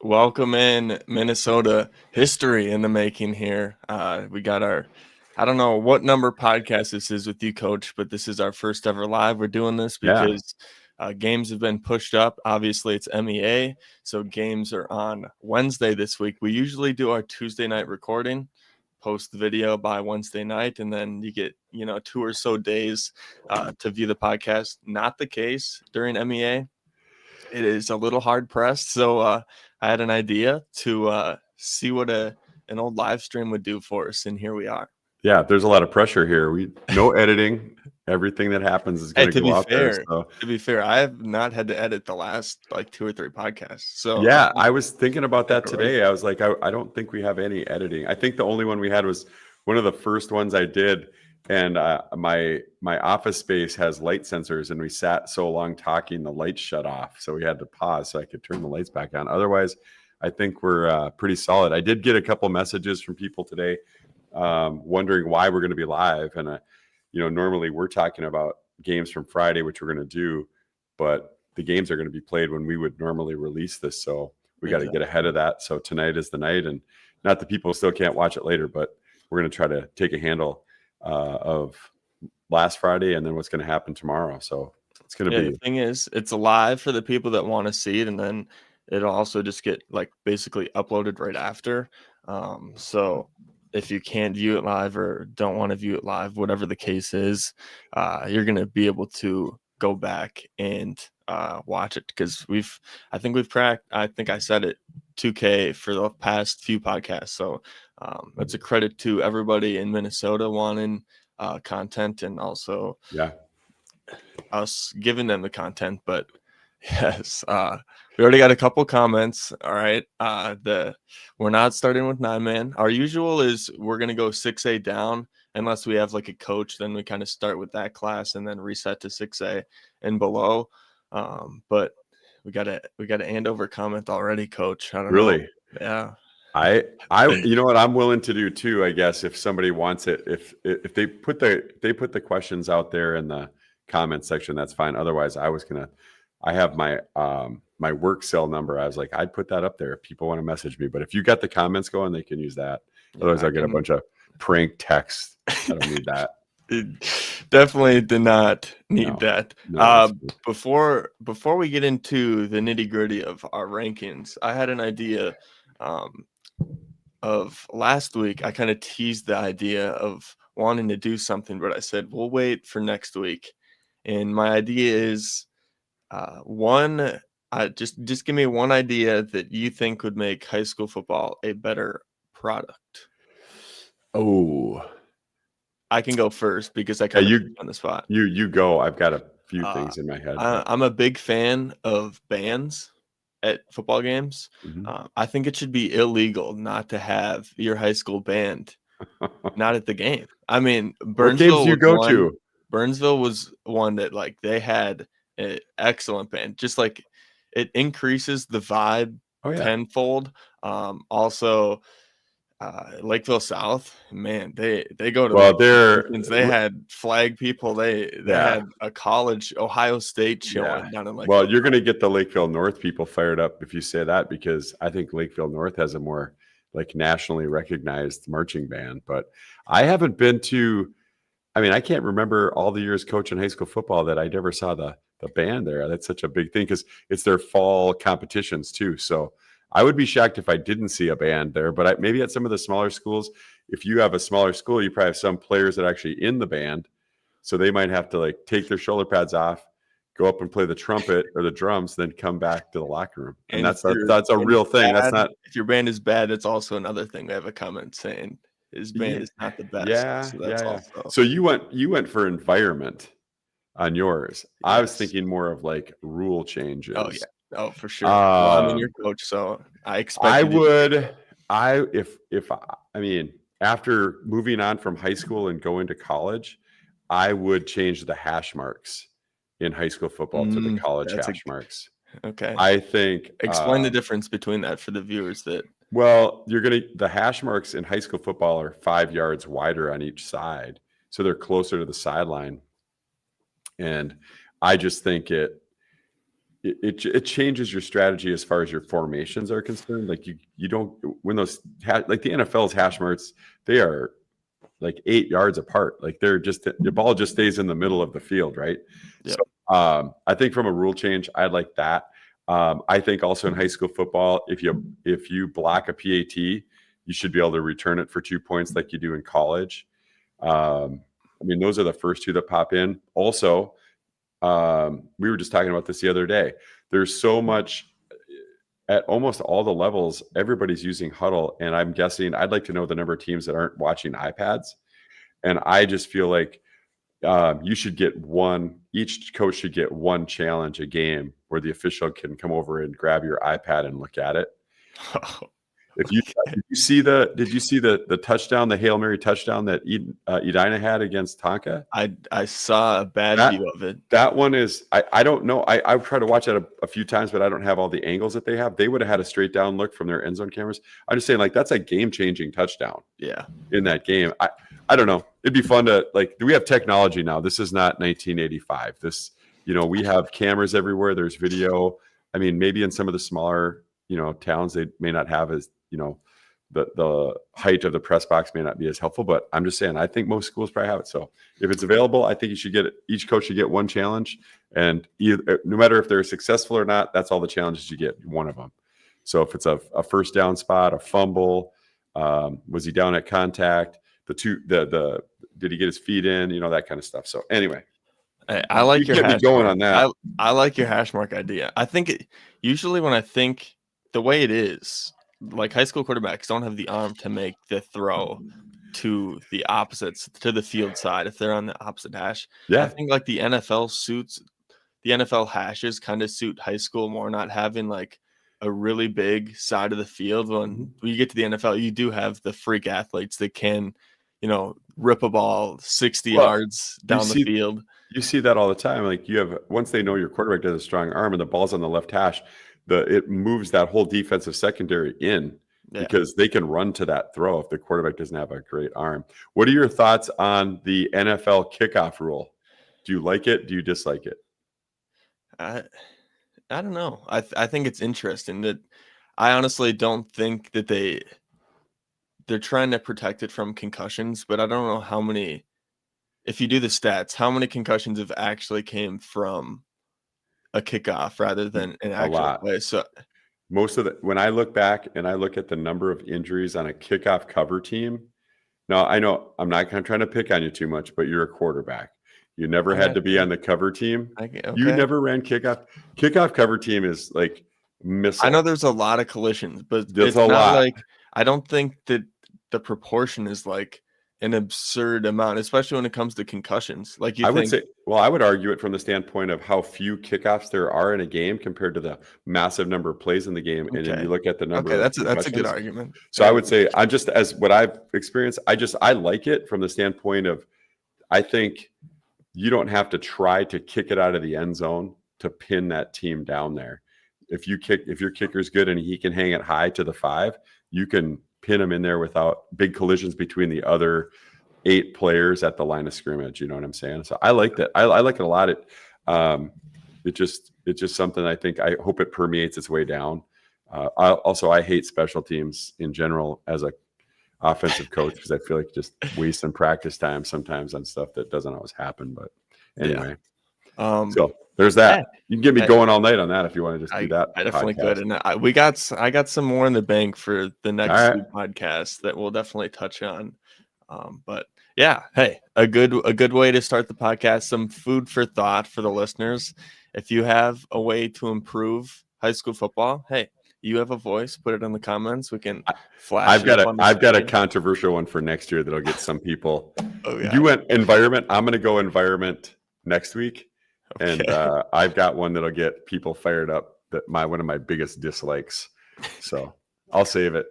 Welcome in Minnesota. History in the making here. We got I don't know what number podcast this is with you, Coach, but this is our first ever live. We're doing this because games have been pushed up. Obviously, it's MEA, so games are on Wednesday this week. We usually do our Tuesday night recording, post the video by Wednesday night, and then you get 2 or so days to view the podcast. Not the case during MEA. It is a little hard pressed, so I had an idea to see what an old live stream would do for us, and here we are. Yeah, there's a lot of pressure here. No editing. Everything that happens is going to go out there. So. To be fair, I have not had to edit the last 2 or 3 podcasts. So yeah, I was thinking about that today. I was like, I don't think we have any editing. I think the only one we had was one of the first ones I did. And my office space has light sensors, and we sat so long talking, the lights shut off. So we had to pause so I could turn the lights back on. Otherwise, I think we're pretty solid. I did get a couple messages from people today wondering why we're going to be live. And, normally we're talking about games from Friday, which we're going to do, but the games are going to be played when we would normally release this. So we got to get ahead of that. So tonight is the night, and not that people still can't watch it later, but we're going to try to take a handle of last Friday and then what's going to happen tomorrow. So it's going to be. The thing is, it's live for the people that want to see it, and then it'll also just get basically uploaded right after. So if you can't view it live or don't want to view it live, whatever the case is, you're going to be able to go back and watch it, because I think I said it 2K for the past few podcasts. So that's a credit to everybody in Minnesota wanting content, and also us giving them the content. But yes, we already got a couple comments. All right. We're not starting with 9-man. Our usual is we're going to go 6A down unless we have a coach. Then we kind of start with that class and then reset to 6A and below. But we got an Andover comment already, Coach. I don't know. Yeah. I you know what I'm willing to do too, I guess, if somebody wants it, if they put the questions out there in the comment section, that's fine. Otherwise, I have my my work cell number. I was like, I'd put that up there if people want to message me. But if you got the comments going, they can use that. Otherwise, I'll get a bunch of prank text. I don't need that. Definitely did not need that. No, before we get into the nitty gritty of our rankings, I had an idea of last week. I kind of teased the idea of wanting to do something, but I said we'll wait for next week. And my idea is just give me one idea that you think would make high school football a better product. Oh, I can go first because I kind of on the spot. You go. I've got a few things in my head. I'm a big fan of bands at football games. Mm-hmm. I think it should be illegal not to have your high school band not at the game. I mean, Burnsville. What games you go to? Burnsville was one that they had an excellent band. Just it increases the vibe tenfold. Also, Lakeville South, man, they go to they had flag people. They had a college, Ohio State showing down in Lakeville. Well, you're going to get the Lakeville North people fired up if you say that, because I think Lakeville North has a more nationally recognized marching band. But I haven't been to. I mean, I can't remember all the years coaching high school football that I never saw the band there. That's such a big thing because it's their fall competitions too. So I would be shocked if I didn't see a band there. But maybe at some of the smaller schools, if you have a smaller school, you probably have some players that are actually in the band. So they might have to take their shoulder pads off, go up and play the trumpet or the drums, then come back to the locker room. And that's a real thing. That's not. If your band is bad, it's also another thing. We have a comment saying his band is not the best. Yeah. So you went for environment on yours. Yes. I was thinking more of rule changes. Oh yeah. Oh, for sure. Well, I'm your coach, so I expect. I mean, after moving on from high school and going to college, I would change the hash marks in high school football to the college hash marks. Okay. I think. Explain the difference between that for the viewers that. Well, the hash marks in high school football are 5 yards wider on each side, so they're closer to the sideline. And I just think it it changes your strategy as far as your formations are concerned. Like you don't, when those like the NFL's hash marks, they are like 8 yards apart. Like they're just, the ball just stays in the middle of the field, right? Yep. So I think from a rule change, I'd like that. I think also in high school football, if you block a PAT, you should be able to return it for 2 points like you do in college. I mean, those are the first two that pop in. Also, we were just talking about this the other day. There's so much at almost all the levels, everybody's using Huddle. And I'm guessing, I'd like to know the number of teams that aren't watching iPads. And I just feel like you should get each coach should get one challenge a game where the official can come over and grab your iPad and look at it. Did you see the touchdown, the Hail Mary touchdown that Edina had against Tonka? I saw a bad view of it. That one is, I don't know. I've tried to watch it a few times, but I don't have all the angles that they have. They would have had a straight down look from their end zone cameras. I'm just saying, like, that's a game-changing touchdown. Yeah. In that game. I don't know. It'd be fun to, like, we have technology now. This is not 1985. This, we have cameras everywhere. There's video. I mean, maybe in some of the smaller, towns, they may not have as, the height of the press box may not be as helpful, but I'm just saying, I think most schools probably have it. So if it's available, I think each coach should get one challenge, and no matter if they're successful or not, that's all the challenges you get, one of them. So if it's a first down spot, a fumble, was he down at contact, did he get his feet in, that kind of stuff. So anyway, I like your hash going on that. I like your hash mark idea. I think usually when I think the way it is, like, high school quarterbacks don't have the arm to make the throw to the opposites, to the field side, if they're on the opposite hash. Yeah. I think like the NFL hashes kind of suit high school more, not having like a really big side of the field. When you get to the NFL, you do have the freak athletes that can, rip a ball 60 yards down the field. You see that all the time. Like, once they know your quarterback has a strong arm and the ball's on the left hash, it moves that whole defensive secondary in, because they can run to that throw if the quarterback doesn't have a great arm. What are your thoughts on the NFL kickoff rule? Do you like it? Do you dislike it? I don't know. I think it's interesting that I honestly don't think that they're trying to protect it from concussions, but I don't know how many, if you do the stats, how many concussions have actually came from a kickoff rather than an actual play. So most of when I look back and I look at the number of injuries on a kickoff cover team, now I know I'm not kind of trying to pick on you too much, but you're a quarterback. You never had to be on the cover team. Okay. You never ran kickoff. Kickoff cover team is like missile. I know there's a lot of collisions, but There's it's not like, I don't think that the proportion is like an absurd amount, especially when it comes to concussions. Like, I would argue it from the standpoint of how few kickoffs there are in a game compared to the massive number of plays in the game. And then you look at the number. Okay, that's a good argument. So I would say, as what I've experienced, I like it from the standpoint of, I think you don't have to try to kick it out of the end zone to pin that team down there. If your kicker's good and he can hang it high to the 5, you can pin them in there without big collisions between the other 8 players at the line of scrimmage. You know what I'm saying? So I like that. I like it a lot. It's just something I hope it permeates its way down. I hate special teams in general as a offensive coach, because I feel like just wasting practice time sometimes on stuff that doesn't always happen. But anyway, so there's that. You can get me going all night on that if you want to just do that. I definitely could. And I got some more in the bank for the next 2 podcasts that we'll definitely touch on. But yeah, hey, a good way to start the podcast, some food for thought for the listeners. If you have a way to improve high school football, hey, you have a voice, put it in the comments. We can flash. I've got a controversial one for next year that'll get some people. You went environment. I'm going to go environment next week. Okay. And I've got one that'll get people fired up. One of my biggest dislikes. So I'll save it.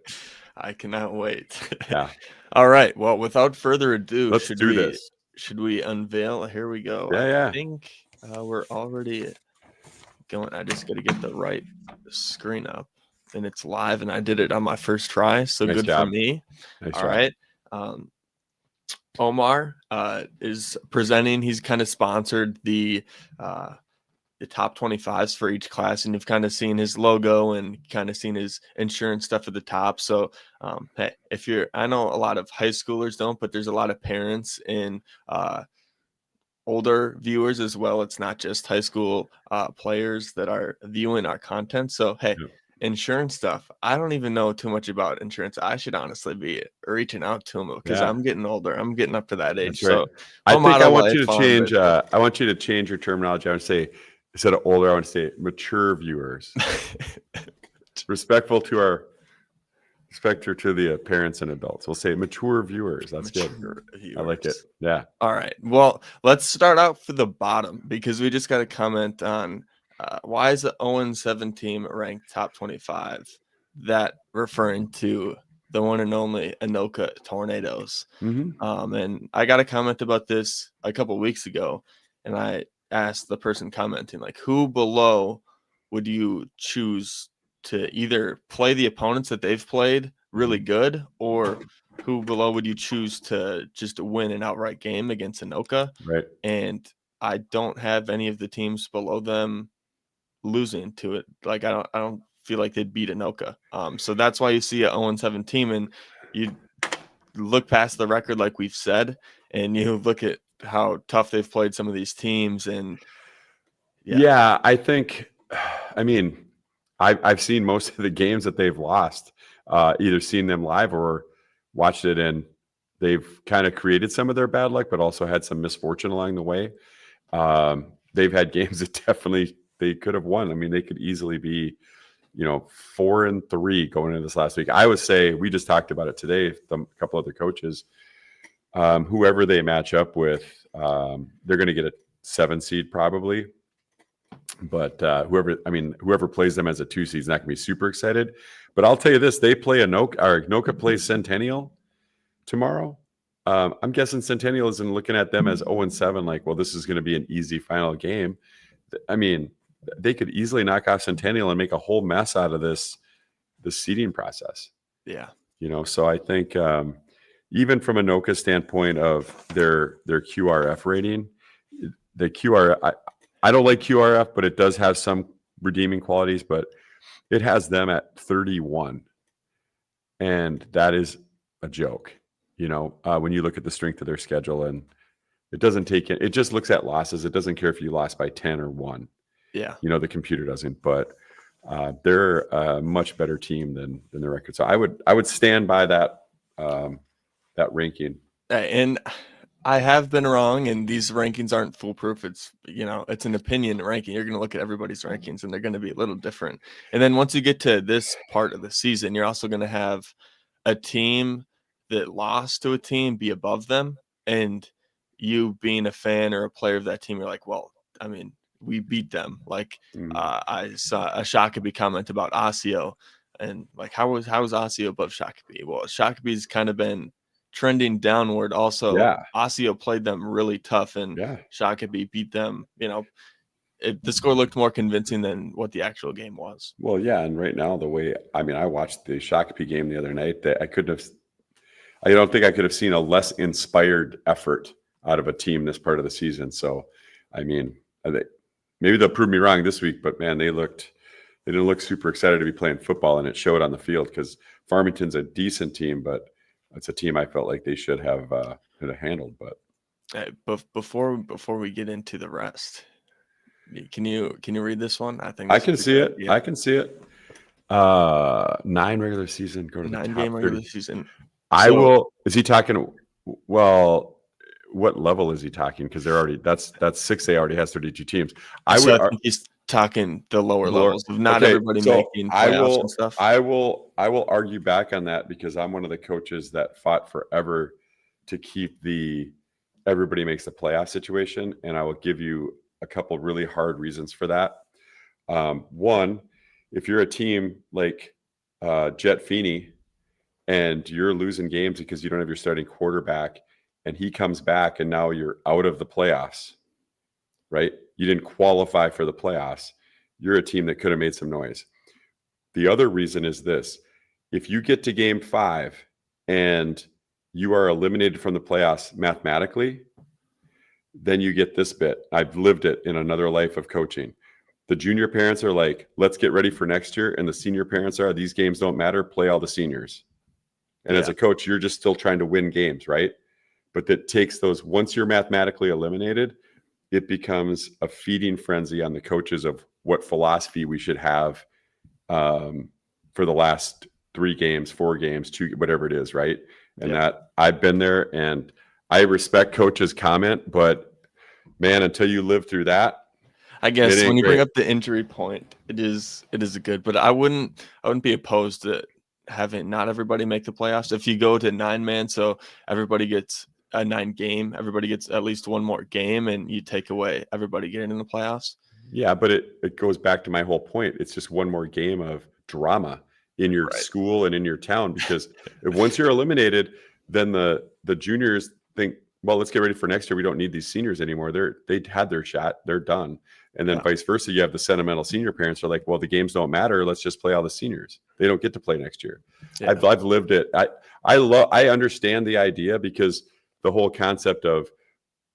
I cannot wait. Yeah. All right. Well, without further ado, let's do this. Should we unveil? Here we go. Yeah. I think we're already going. I just got to get the right screen up, and it's live, and I did it on my first try. So nice good job. For me. Nice All job. Right. Omar is presenting. He's kind of sponsored the the top 25s for each class, and you've kind of seen his logo and kind of seen his insurance stuff at the top. So, hey, I know a lot of high schoolers don't, but there's a lot of parents and older viewers as well. It's not just high school players that are viewing our content. So, hey, Yeah. insurance stuff. I don't even know too much about insurance. I should honestly be reaching out to them because Yeah. I'm getting older. I'm getting up to that age. That's right. So, I home think I auto want life, you to farm change. business. I want you to change your terminology. I would say instead of older, I want to say mature viewers, respectful to the parents and adults. We'll say mature viewers. That's Mature good. viewers. I like it. Yeah. All right. Well, let's start out for the bottom because we just got a comment on why is the 0-7 team ranked top 25? That referring to the one and only Anoka Tornadoes. Mm-hmm. And I got a comment about this a couple weeks ago, and I asked the person commenting, like, who below would you choose to either play the opponents that they've played really good, or who below would you choose to just win an outright game against Anoka? Right. And I don't have any of the teams below them losing to it. Like I don't feel like they'd beat Anoka. So that's why you see a 0-7 team, and you look past the record like we've said, and you look at how tough they've played some of these teams. And Yeah, I think, I mean, I've seen most of the games that they've lost, either seen them live or watched it, and they've kind of created some of their bad luck, but also had some misfortune along the way. They've had games that definitely they could have won. I mean, they could easily be, 4-3 going into this last week. I would say, we just talked about it today, a couple other coaches, whoever they match up with, they're going to get a 7 seed probably. But whoever plays them as a 2 seed is not going to be super excited. But I'll tell you this: they play Anoka plays Centennial tomorrow. I'm guessing Centennial isn't looking at them as 0-7, like, well, this is going to be an easy final game. I mean, they could easily knock off Centennial and make a whole mess out of this seeding process. Yeah. So I think even from Anoka's standpoint of their QRF rating, the I don't like QRF, but it does have some redeeming qualities, but it has them at 31. And that is a joke, when you look at the strength of their schedule, and it doesn't it just looks at losses. It doesn't care if you lost by 10 or 1. Yeah. The computer doesn't, but they're a much better team than the record. So I would stand by that ranking. And I have been wrong, and these rankings aren't foolproof. It's, it's an opinion ranking. You're going to look at everybody's rankings, and they're going to be a little different. And then once you get to this part of the season, you're also going to have a team that lost to a team be above them. And you being a fan or a player of that team, you're like, well, I mean, we beat them. Like I saw a Shakopee comment about Osseo, and like, how was Osseo above Shakopee? Well, Shakopee's kind of been trending downward. Also, Yeah. Osseo played them really tough, and Shakopee beat them. The score looked more convincing than what the actual game was. Well, yeah, and right now I watched the Shakopee game the other night. That I don't think I could have seen a less inspired effort out of a team this part of the season. So, I mean, maybe they'll prove me wrong this week, but man, they didn't look super excited to be playing football, and it showed on the field, because Farmington's a decent team, but it's a team I felt like they should have handled. But before we get into the rest, can you read this one? I think I can see it. Yeah. I can see it. 9 regular season, go to the 9-game regular season. I will. Is he talking? Well, what level is he talking? Because they're already that's 6A already has 32 teams. I think he's talking the lower levels of not everybody making playoffs and stuff. I will argue back on that, because I'm one of the coaches that fought forever to keep everybody makes the playoff situation, and I will give you a couple really hard reasons for that. One, if you're a team like Jet Feeney and you're losing games because you don't have your starting quarterback, and he comes back and now you're out of the playoffs, right? You didn't qualify for the playoffs. You're a team that could have made some noise. The other reason is this: if you get to game 5 and you are eliminated from the playoffs mathematically, then you get this bit. I've lived it in another life of coaching. The junior parents are like, let's get ready for next year. And the senior parents are, these games don't matter. Play all the seniors. And as a coach, you're just still trying to win games, right? But that takes those, once you're mathematically eliminated, it becomes a feeding frenzy on the coaches of what philosophy we should have for the last 3 games, 4 games, 2, whatever it is, right? And that I've been there, and I respect coaches' comment, but man, until you live through that, I guess when you great. bring up the injury point, it is a good, but I wouldn't be opposed to having not everybody make the playoffs. If you go to 9-man, so everybody gets a 9 game, everybody gets at least one more game, and you take away everybody getting in the playoffs. Yeah, but it goes back to my whole point. It's just one more game of drama in your school and in your town, because once you're eliminated, then the juniors think, well, let's get ready for next year. We don't need these seniors anymore. They had their shot. They're done. And then vice versa. You have the sentimental senior parents are like, well, the games don't matter. Let's just play all the seniors. They don't get to play next year. Yeah. I've lived it. I understand the idea, because the whole concept of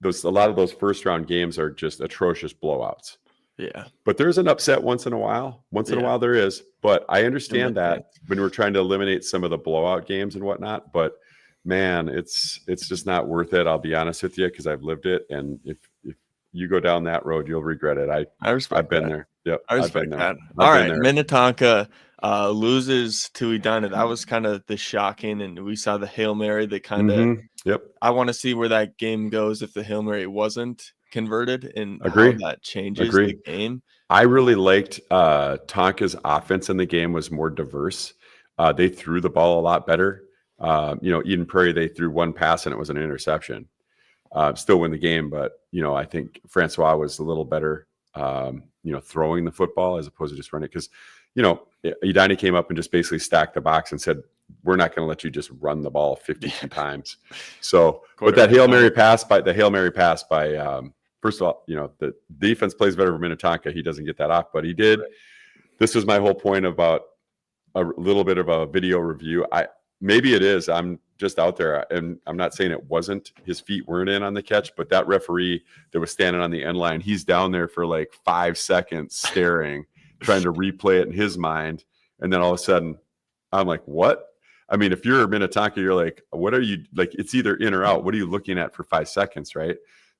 a lot of those first round games are just atrocious blowouts. Yeah. But there's an upset once in a while. Once in a while there is. But I understand that when we're trying to eliminate some of the blowout games and whatnot. But man, it's just not worth it. I'll be honest with you, because I've lived it. And if you go down that road, you'll regret it. I've been there. Yep. I respect that. All right. Minnetonka loses to Edina. That was kind of the shocking, and we saw the Hail Mary that kind of I want to see where that game goes if the Hail Mary wasn't converted, and how that changes the game. I really liked Tonka's offense in the game was more diverse. They threw the ball a lot better. Eden Prairie, they threw one pass and it was an interception. Still win the game, but I think Francois was a little better throwing the football as opposed to just running, because Edina came up and just basically stacked the box and said, we're not going to let you just run the ball 52 times. So, but that Hail Mary pass by first of all, the defense plays better for Minnetonka. He doesn't get that off, but he did. This was my whole point about a little bit of a video review. Maybe it is. I'm just out there, and I'm not saying it wasn't. His feet weren't in on the catch, but that referee that was standing on the end line, he's down there for like 5 seconds staring, trying to replay it in his mind. And then all of a sudden, I'm like, what? I mean, if you're Minnetonka, you're like, what are you, like, it's either in or out. What are you looking at for 5 seconds, right?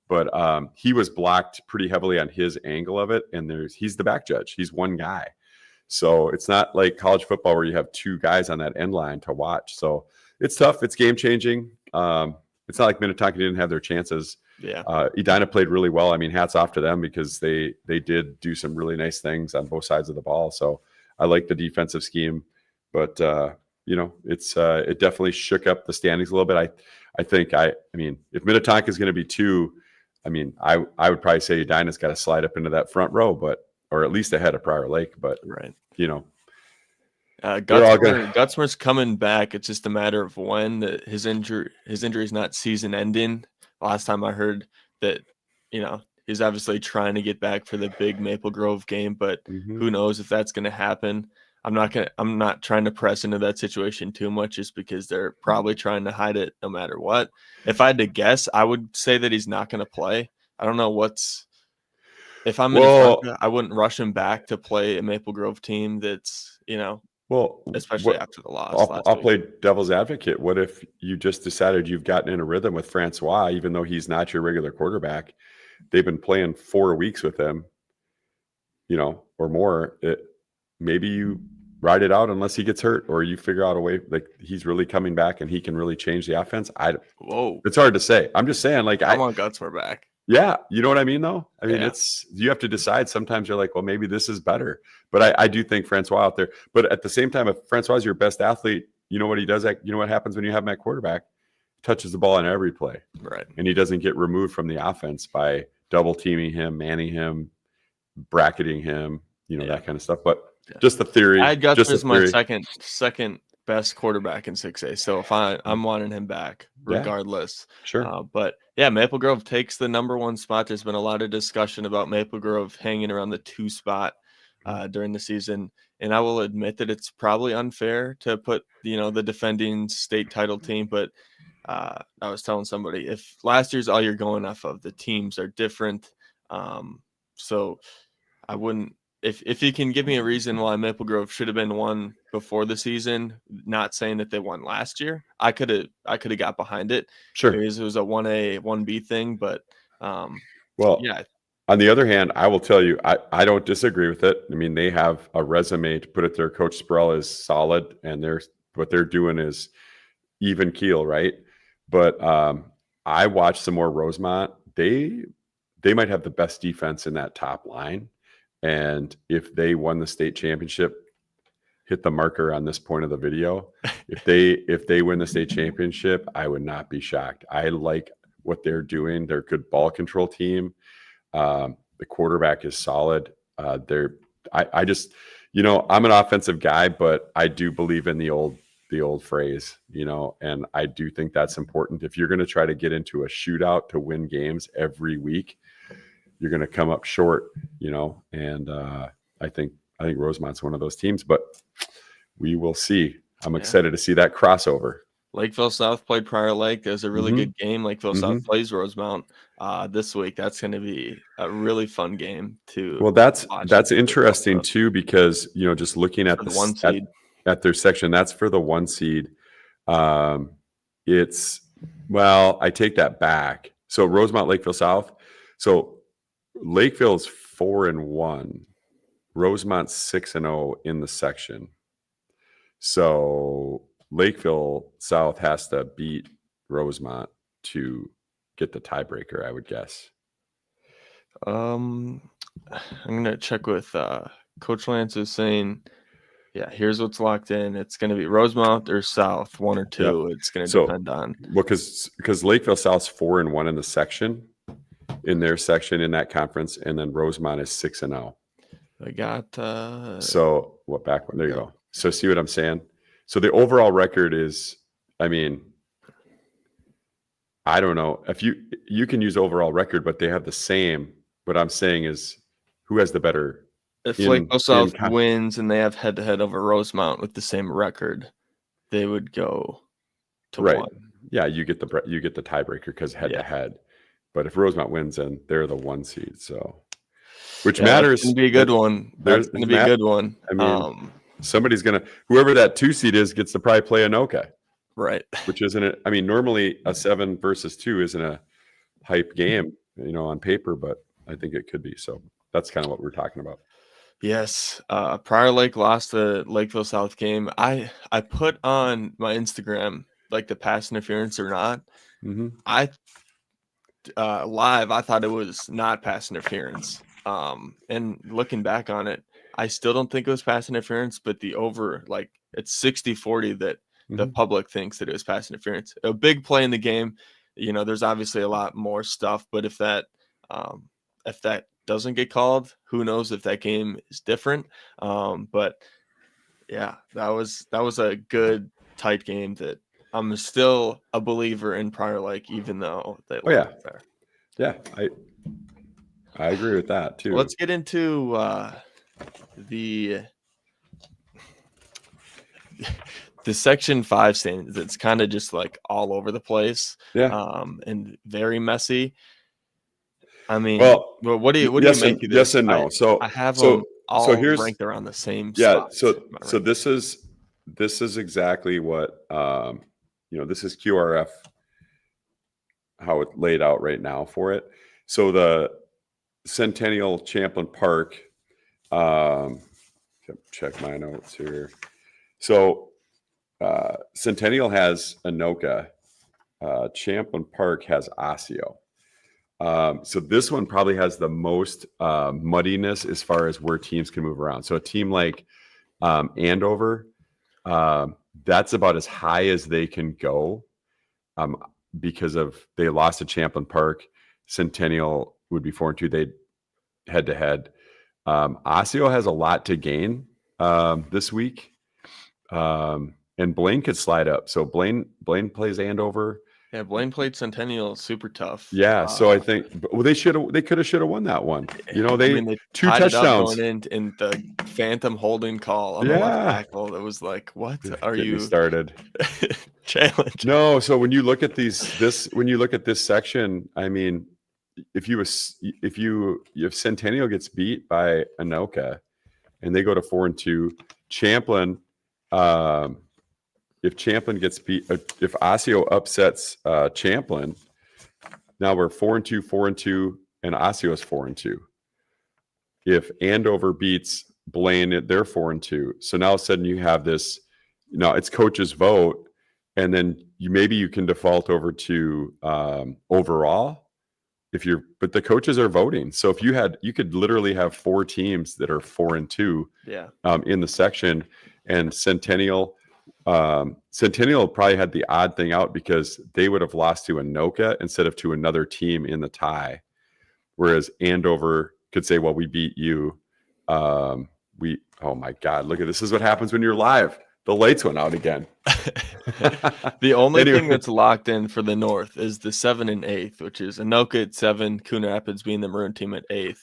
But he was blocked pretty heavily on his angle of it, and he's the back judge. He's one guy. So it's not like college football where you have 2 guys on that end line to watch. So it's tough. It's game-changing. It's not like Minnetonka didn't have their chances. Yeah. Edina played really well. I mean, hats off to them, because they did do some really nice things on both sides of the ball. So I like the defensive scheme, but it definitely shook up the standings a little bit. I think if Minnetonka is going to be 2, I would probably say Edina's got to slide up into that front row, or at least ahead of Prior Lake. But Gutzmer's coming back. It's just a matter of when. His injury is not season ending. Last time I heard that, he's obviously trying to get back for the big Maple Grove game, but who knows if that's going to happen. I'm not trying to press into that situation too much, just because they're probably trying to hide it no matter what. If I had to guess, I would say that he's not going to play. I don't know if I'm Minnetonka, I wouldn't rush him back to play a Maple Grove team that's, especially after the loss. I'll play devil's advocate. What if you just decided you've gotten in a rhythm with Francois, even though he's not your regular quarterback? They've been playing 4 weeks with him, or more. Maybe you ride it out unless he gets hurt, or you figure out a way, like, he's really coming back and he can really change the offense. It's hard to say. I'm just saying, like, I want Gutzmer back. Yeah, you know what I mean, though? You have to decide. Sometimes you're like, well, maybe this is better. But I do think Francois out there. But at the same time, if Francois is your best athlete, you know what he does? You know what happens when you have him at quarterback? Touches the ball on every play. Right. And he doesn't get removed from the offense by double teaming him, manning him, bracketing him, that kind of stuff. But just the theory. I had Gutzmer as my second best quarterback in 6A. So if I'm wanting him back regardless. Sure. But yeah, Maple Grove takes the number 1 spot. There's been a lot of discussion about Maple Grove hanging around the 2 spot during the season. And I will admit that it's probably unfair to put, the defending state title team. But I was telling somebody, if last year's all you're going off of, the teams are different. So I wouldn't if you can give me a reason why Maple Grove should have been won before the season, not saying that they won last year, I could have got behind it. Sure. Because it was a 1A, 1B thing, but Well, yeah. On the other hand, I will tell you, I don't disagree with it. I mean, they have a resume to put it there. Coach Sproul is solid, and what they're doing is even keel, right? But I watched some more Rosemont. They might have the best defense in that top line. And if they won the state championship, hit the marker on this point of the video. If they win the state championship, I would not be shocked. I like what they're doing. They're a good ball control team. The quarterback is solid. I just, I'm an offensive guy, but I do believe in the old phrase, and I do think that's important. If you're going to try to get into a shootout to win games every week, you're going to come up short, and I think Rosemont's one of those teams, but we will see. I'm excited to see that crossover. Lakeville South played Prior Lake. It was a really good game. Lakeville South plays Rosemount this week. That's going to be a really fun game to watch. That's watch. interesting too, because just looking at the 1 seed at their section, that's for the 1 seed. I take that back. So Rosemont, Lakeville South. So Lakeville's 4-1. Rosemont's 6-0 in the section. So Lakeville South has to beat Rosemont to get the tiebreaker, I would guess. I'm gonna check with Coach Lance is saying, here's what's locked in. It's gonna be Rosemont or South, 1 or 2. Yep. It's gonna depend on because Lakeville South's 4-1 in the section, in their section in that conference, and then Rosemont is 6-0. I got so what back one? There you go. So see what I'm saying? So the overall record is, I don't know if you can use overall record, but they have the same. What I'm saying is, who has the better? If Lakeville South wins and they have head-to-head over Rosemont with the same record, they would go to 1. Yeah, you get the tiebreaker because head-to-head. But if Rosemont wins, then they're the 1 seed. So, which matters. It's going to be a good one. That's going to be a good one. Somebody's going to, whoever that 2 seed is, gets to probably play Anoka. Right. Which isn't it. normally a 7 versus 2 isn't a hype game, on paper, but I think it could be. So that's kind of what we're talking about. Yes. Prior Lake lost the Lakeville South game. I put on my Instagram, like the pass interference or not. I thought it was not pass interference. And looking back on it, I still don't think it was pass interference, but the over, it's 60-40 that the public thinks that it was pass interference. A big play in the game. There's obviously a lot more stuff, but if that doesn't get called, who knows if that game is different. But yeah, that was a good tight game that I'm still a believer in Prior Lake, even though they lost there. Yeah, I agree with that too. Let's get into the Section 5 standings. It's kind of just all over the place, and very messy. What do you make of this? Yes and no. I have them all ranked around the same spot. So this is exactly what this is QRF, how it laid out right now for it. So the Centennial Champlain Park, check my notes here. So Centennial has Anoka, Champlain Park has Osseo. So this one probably has the most muddiness as far as where teams can move around. So a team like Andover, that's about as high as they can go because they lost to Champlain Park. Centennial would be 4-2. They'd head-to-head. Osseo has a lot to gain this week. And Blaine could slide up. So Blaine plays Andover. Yeah, Blaine played Centennial super tough. Yeah, so I think they should have won that one. They 2 touchdowns going in the phantom holding call on the left tackle. It was like, what are you started? Challenge. No, so when you look at this section, if Centennial gets beat by Anoka, and they go to 4-2. Champlin, if Champlin gets beat, if Osseo upsets Champlin, now we're 4-2, 4-2, and Osseo is 4-2. If Andover beats Blaine, they're 4-2. So now all of a sudden you have this, it's coach's vote, and then maybe you can default over to overall but the coaches are voting. So if you could literally have 4 teams that are 4-2 in the section, and Centennial probably had the odd thing out because they would have lost to Anoka instead of to another team in the tie. Whereas Andover could say, well, we beat you. Oh my God, look at this. This is what happens when you're live. The lights went out again. The only thing that's locked in for the North is the 7 and 8th, which is Anoka at 7, Coon Rapids being the Maroon team at 8th.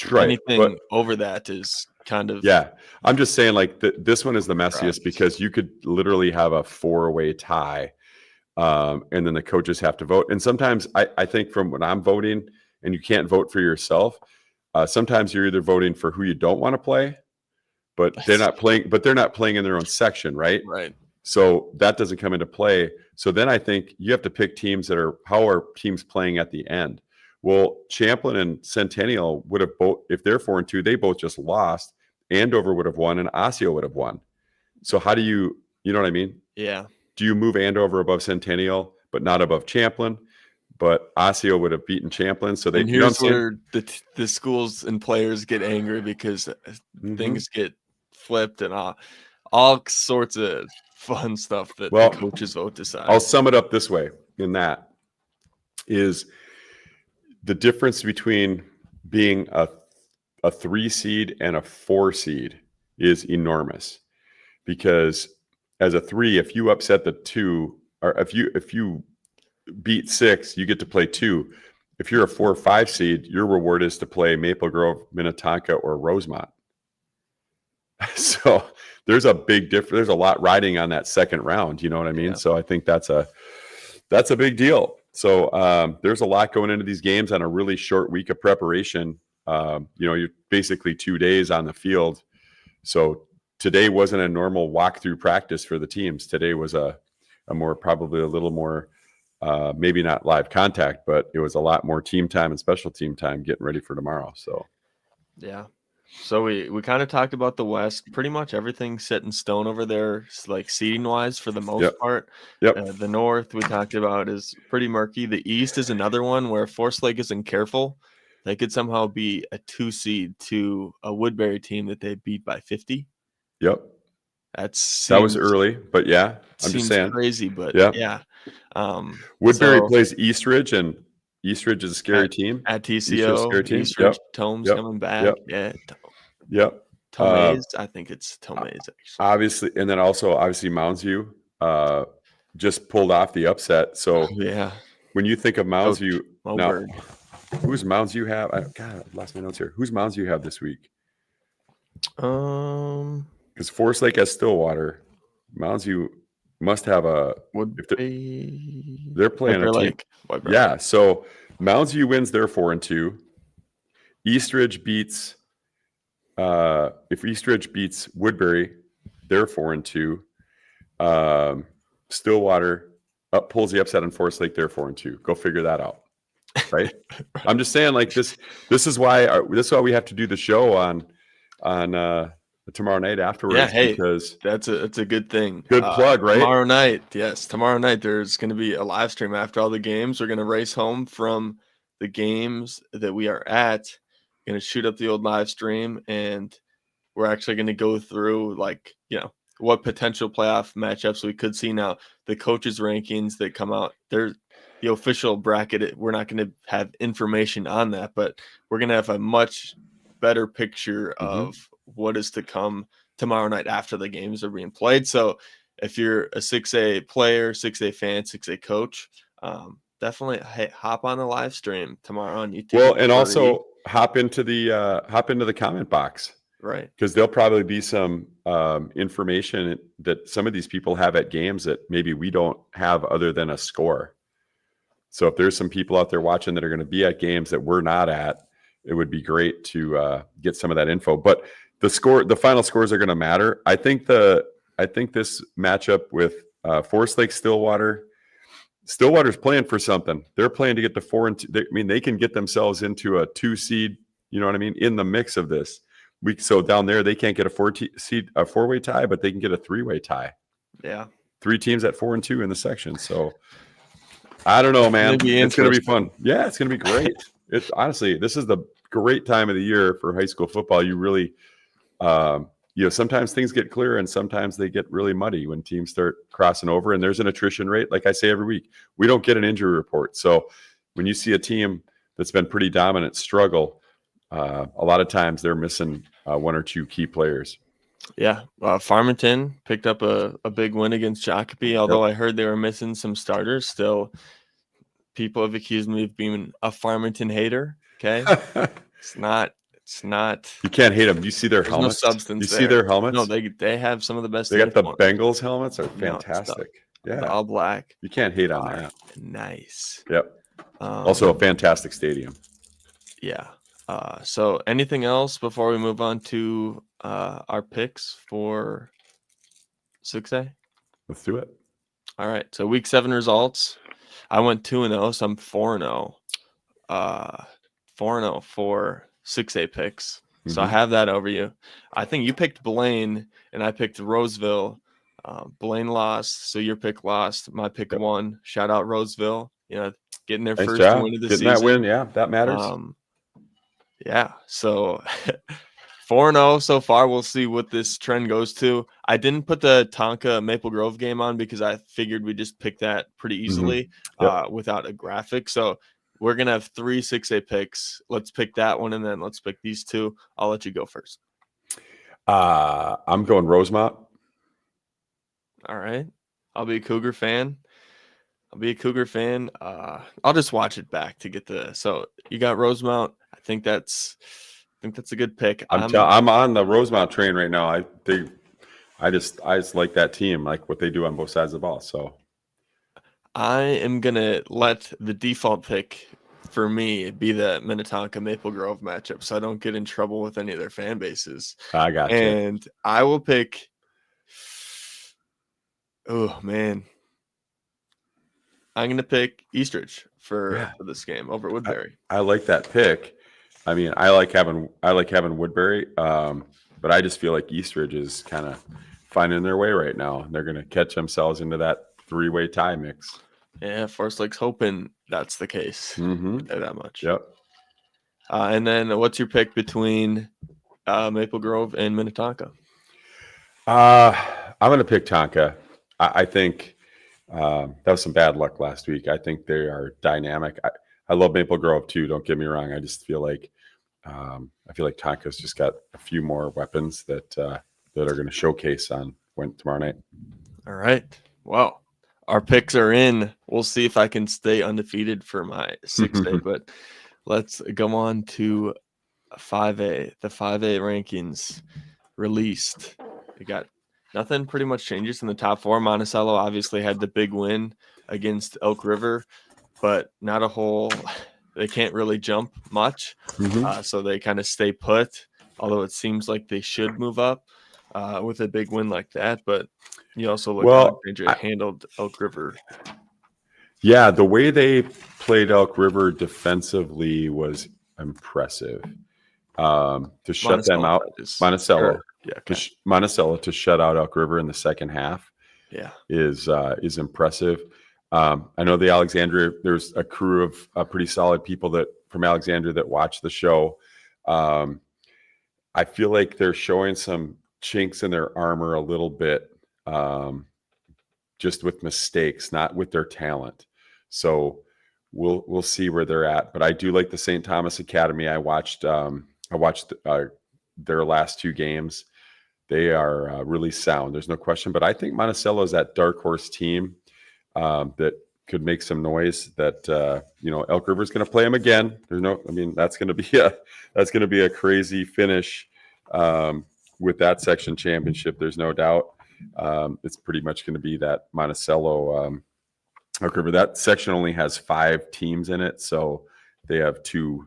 Right. Anything over that is kind of. Yeah. I'm just saying, like, this one is the messiest because you could literally have a 4-way tie, and then the coaches have to vote. And sometimes I think from when I'm voting, and you can't vote for yourself, sometimes you're either voting for who you don't want to play, but they're not playing in their own section, right? Right. So that doesn't come into play. So then I think you have to pick teams how are teams playing at the end? Well, Champlin and Centennial would have both, if they're 4-2, they both just lost. Andover would have won and Osseo would have won. So how do you know what I mean? Yeah. Do you move Andover above Centennial, but not above Champlin? But Osseo would have beaten Champlin. So they, here's where the schools and players get angry because things get flipped and all sorts of fun stuff that the coaches vote decide. I'll sum it up this way, and that is the difference between being a 3 seed and a 4 seed is enormous. Because as a 3, if you upset the 2, or if you beat 6, you get to play 2. If you're a 4 or 5 seed, your reward is to play Maple Grove, Minnetonka, or Rosemont. So there's a big difference. There's a lot riding on that second round. You know what I mean? Yeah. So I think that's a big deal. So there's a lot going into these games on a really short week of preparation. You're basically 2 days on the field. So today wasn't a normal walkthrough practice for the teams. Today was probably a little more, maybe not live contact, but it was a lot more team time and special team time getting ready for tomorrow. So, yeah. So we kind of talked about the West. Pretty much everything set in stone over there, like seeding wise for the most part. Yep. The North we talked about is pretty murky. The East is another one where Forest Lake isn't careful. They could somehow be a 2 seed to a Woodbury team that they beat by 50. Yep. That was early, but yeah, I'm just saying crazy, but yeah. Woodbury plays Eastridge, and Eastridge is a scary team. At TCO, Eastridge, Tomes coming back. Yep. Tomaze, I think it's Tomaze. Obviously, and then obviously Mounds View just pulled off the upset. So when you think of Mounds View, now who's Mounds View have? I lost my notes here. Who's Mounds View have this week? Because Forest Lake has Stillwater. Mounds View must have they're playing a team. Yeah, so Mounds View wins their 4-2. Eastridge beats if Eastridge beats Woodbury, they're 4-2. Stillwater pulls the upset on Forest Lake, they're 4-2. Go figure that out. Right? I'm just saying, like, this is why we have to do the show on tomorrow night afterwards. Yeah, hey, because that's a good thing. Good plug, right? Tomorrow night there's going to be a live stream after all the games. We're going to race home from the games that we are at. Going to shoot up the old live stream, and we're actually going to go through, like, what potential playoff matchups we could see. Now, the coaches' rankings that come out, they're the official bracket. We're not going to have information on that, but we're going to have a much better picture of what is to come tomorrow night after the games are being played. So if you're a 6A player, 6A fan, 6A coach, definitely hop on the live stream tomorrow on YouTube. Well, and also hop into the comment box, right? Because there'll probably be some information that some of these people have at games that maybe we don't have other than a score. So if there's some people out there watching that are going to be at games that we're not at, it would be great to get some of that info. But the final scores are going to matter. I think this matchup with Forest Lake Stillwater's playing for something. They're playing to get to 4-2. They can get themselves into a 2 seed. You know what I mean? In the mix of this, so down there they can't get a 4-way tie, but they can get a 3-way tie. Yeah, 3 teams at 4-2 in the section. So I don't know, man. It's going to be fun. Yeah, it's going to be great. It's honestly, this is the great time of the year for high school football. You really, sometimes things get clear and sometimes they get really muddy when teams start crossing over. And there's an attrition rate. Like I say every week, we don't get an injury report. So when you see a team that's been pretty dominant struggle, a lot of times they're missing 1 or 2 key players. Yeah, Farmington picked up a big win against Shakopee. Although I heard they were missing some starters, still people have accused me of being a Farmington hater. Okay, it's not. You can't hate them. You see their helmets. No substance. See their helmets. No, they have some of the best. They got the Bengals helmets. Are fantastic. Yeah, all black. You can't hate on that. Nice. Yep. Also a fantastic stadium. Yeah. So anything else before we move on to our picks for 6A? Let's do it. All right. So week 7 results. I went 2-0, so I'm 4-0. 4-0 for 6A picks. Mm-hmm. So I have that over you. I think you picked Blaine and I picked Roseville. Blaine lost, so your pick lost. My pick won. Shout out Roseville. Getting their first win of the season. That win, yeah, that matters. Yeah, so 4-0 so far. We'll see what this trend goes to. I didn't put the Tonka Maple Grove game on because I figured we just pick that pretty easily without a graphic. So we're going to have 3 6A picks. Let's pick that one, and then let's pick these 2. I'll let you go first. I'm going Rosemount. All right. I'll be a Cougar fan. I'll just watch it back to get so you got Rosemount. I think that's a good pick. I'm on the Rosemount train right now. I just like that team, like what they do on both sides of the ball. So I am gonna let the default pick for me be the Minnetonka Maple Grove matchup, so I don't get in trouble with any of their fan bases. I got you. And I will pick. Oh man. I'm going to pick Eastridge for this game over at Woodbury. I like that pick. I mean, I like having Woodbury, but I just feel like Eastridge is kind of finding their way right now. They're going to catch themselves into that 3-way tie mix. Yeah, Forest Lake's hoping that's the case. Mm-hmm. That much. Yep. And then what's your pick between Maple Grove and Minnetonka? I'm going to pick Tonka. I think that was some bad luck last week. I think they are dynamic. I love Maple Grove too. Don't get me wrong. I just feel like Tonka's just got a few more weapons that are going to showcase on tomorrow night. All right. Well, our picks are in. We'll see if I can stay undefeated for my 6A. But let's go on to 5A. The 5A rankings released. We got. Nothing pretty much changes in the top 4. Monticello obviously had the big win against Elk River, but not a whole – they can't really jump much, so they kind of stay put, although it seems like they should move up with a big win like that. But you also look how Alexandria handled Elk River. Yeah, the way they played Elk River defensively was impressive. To shut them out, Monticello. Yeah, okay. Monticello to shut out Elk River in the second half, is impressive. I know the Alexandria. There's a crew of pretty solid people from Alexandria that watch the show. I feel like they're showing some chinks in their armor a little bit, just with mistakes, not with their talent. So we'll see where they're at. But I do like the St. Thomas Academy. I watched their last 2 games. They are really sound. There's no question. But I think Monticello is that dark horse team that could make some noise. That Elk River is going to play them again. That's going to be a crazy finish with that section championship. There's no doubt. It's pretty much going to be that Monticello Elk River. That section only has 5 teams in it, so they have 2.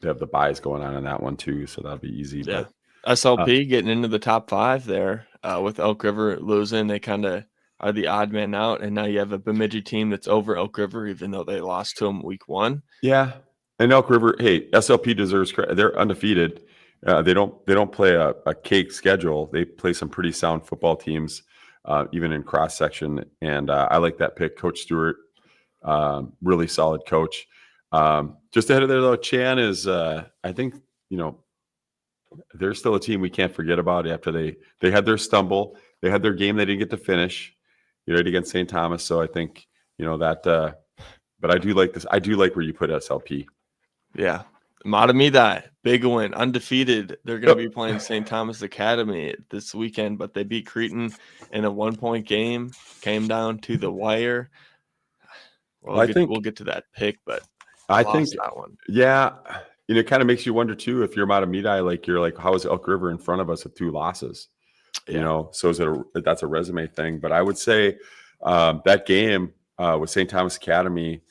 have the buys going on in that one too, so that'll be easy. Yeah. But SLP getting into the top 5 there with Elk River losing. They kind of are the odd man out, and now you have a Bemidji team that's over Elk River, even though they lost to them week 1. Yeah, and Elk River, hey, SLP deserves credit. They're undefeated. They don't play a cake schedule. They play some pretty sound football teams, even in cross section. And I like that pick, Coach Stewart, really solid coach. Just ahead of there though, Chan is. I think they're still a team we can't forget about after they had their stumble. They had their game they didn't get to finish, right, against St. Thomas. So I think that. But I do like this. I do like where you put SLP. Yeah. Matamidi, big win, undefeated. They're going to be playing St. Thomas Academy this weekend, but they beat Cretan in a 1-point game, came down to the wire. Well, we'll get to that pick, but I think that one. Yeah. It kind of makes you wonder too, if you're Matamidi, you're like, how is Elk River in front of us with 2 losses? Yeah. So that's a resume thing. But I would say that game with St. Thomas Academy,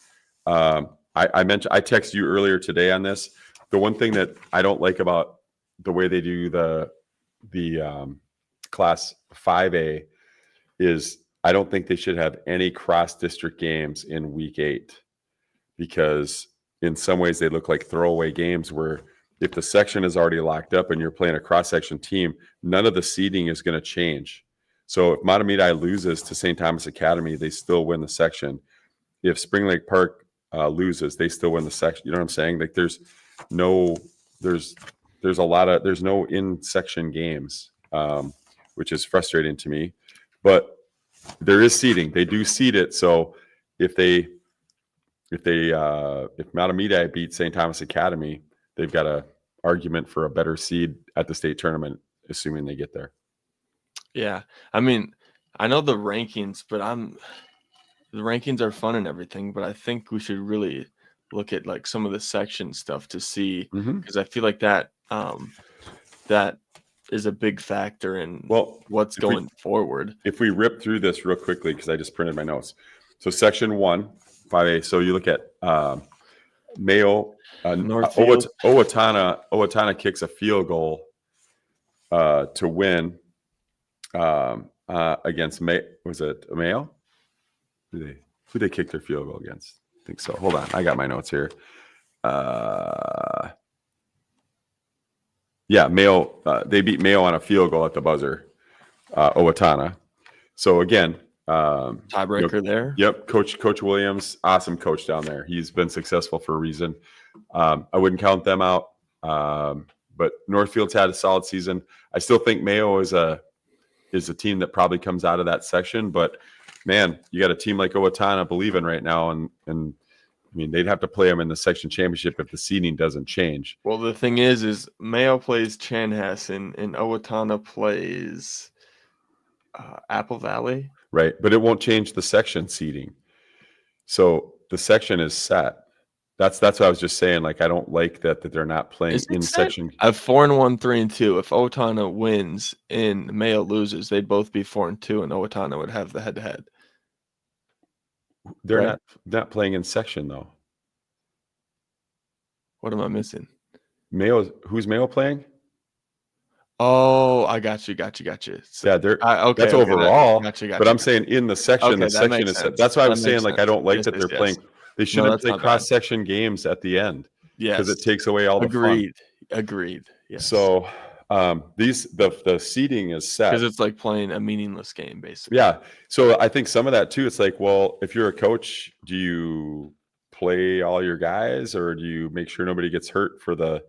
I texted you earlier today on this. The one thing that I don't like about the way they do the Class 5A is I don't think they should have any cross-district games in Week 8, because in some ways they look like throwaway games where if the section is already locked up and you're playing a cross-section team, none of the seeding is going to change. So if Matamidi loses to St. Thomas Academy, they still win the section. If Spring Lake Park loses, they still win the section. You know what I'm saying? Like there's no in-section games, which is frustrating to me. But there is seeding. They do seed it. So if Matamidi beats St. Thomas Academy, they've got an argument for a better seed at the state tournament, assuming they get there. Yeah. I mean, I know the rankings, but the rankings are fun and everything, but I think we should really look at like some of the section stuff to see, because I feel like that is a big factor in what's going forward. If we rip through this real quickly, because I just printed my notes. So section 1, 5A. So you look at Mayo, Owatonna kicks a field goal to win against was it Mayo? Who they kick their field goal against? I think so. Hold on, I got my notes here. Yeah, Mayo. They beat Mayo on a field goal at the buzzer. Owatonna. So again, tiebreaker there. Yep, Coach Williams, awesome coach down there. He's been successful for a reason. I wouldn't count them out. But Northfield's had a solid season. I still think Mayo is a team that probably comes out of that section. But man, you got a team like Owatonna believing right now, and I mean they'd have to play them in the section championship if the seeding doesn't change. Well, the thing is Mayo plays Chanhassen and Owatonna plays Apple Valley. Right, but it won't change the section seeding. So the section is set. That's what I was just saying. Like I don't like that they're not playing in section. I have 4-1, 3-2. If Owatonna wins and Mayo loses, they'd both be 4-2, and Owatonna would have the head-to-head. They're not playing in section though. What am I missing? Who's Mayo playing? Oh, I got you. So, yeah, they're okay. That's overall. Gotcha. But I'm saying in the section, the section is set. That's why I was saying like I don't like that they're playing. They shouldn't play cross-section games at the end. Yes, because it takes away all the fun. Agreed. Yes. So the seeding is set because it's like playing a meaningless game, basically. Yeah. So I think some of that too. It's like, well, if you're a coach, do you play all your guys, or do you make sure nobody gets hurt for the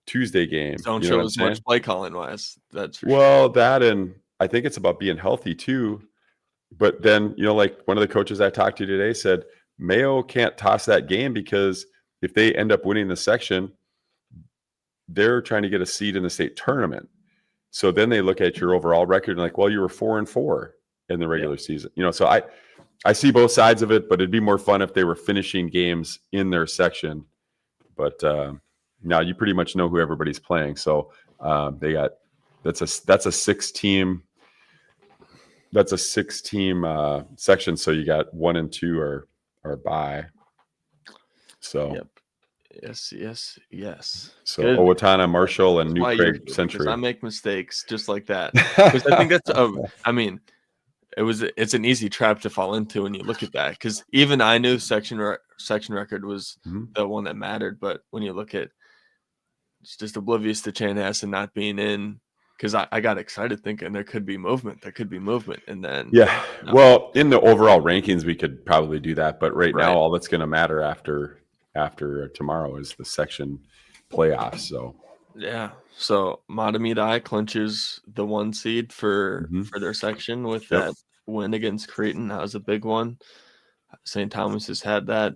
Tuesday game? Don't show as much play calling wise. That's for sure. That, and I think it's about being healthy too. But then like one of the coaches I talked to today said Mayo can't toss that game because if they end up winning the section, they're trying to get a seed in the state tournament. So then they look at your overall record and like, well, you were 4-4 in the regular season. So I see both sides of it, but it'd be more fun if they were finishing games in their section. But now you pretty much know who everybody's playing. So that's a 6-team. That's a 6-team section. So you got 1 and 2 are bye. So, yep. Yes. So Good. Owatonna, Marshall, and That's New why you're Craig here, because Century. I make mistakes just like that. Because I think that's I mean, it's an easy trap to fall into when you look at that. Because even I knew section record was the one that mattered, but when you look at it's just oblivious to Chanhassen not being in, because I got excited thinking there could be movement, and then Yeah. Well, in the overall rankings, we could probably do that, but right now, Right. all that's going to matter after tomorrow is the section playoffs. So Yeah. So Matamidi clinches the 1 seed for their section with Yep. that win against Creighton. That was a big one. St. Thomas has had that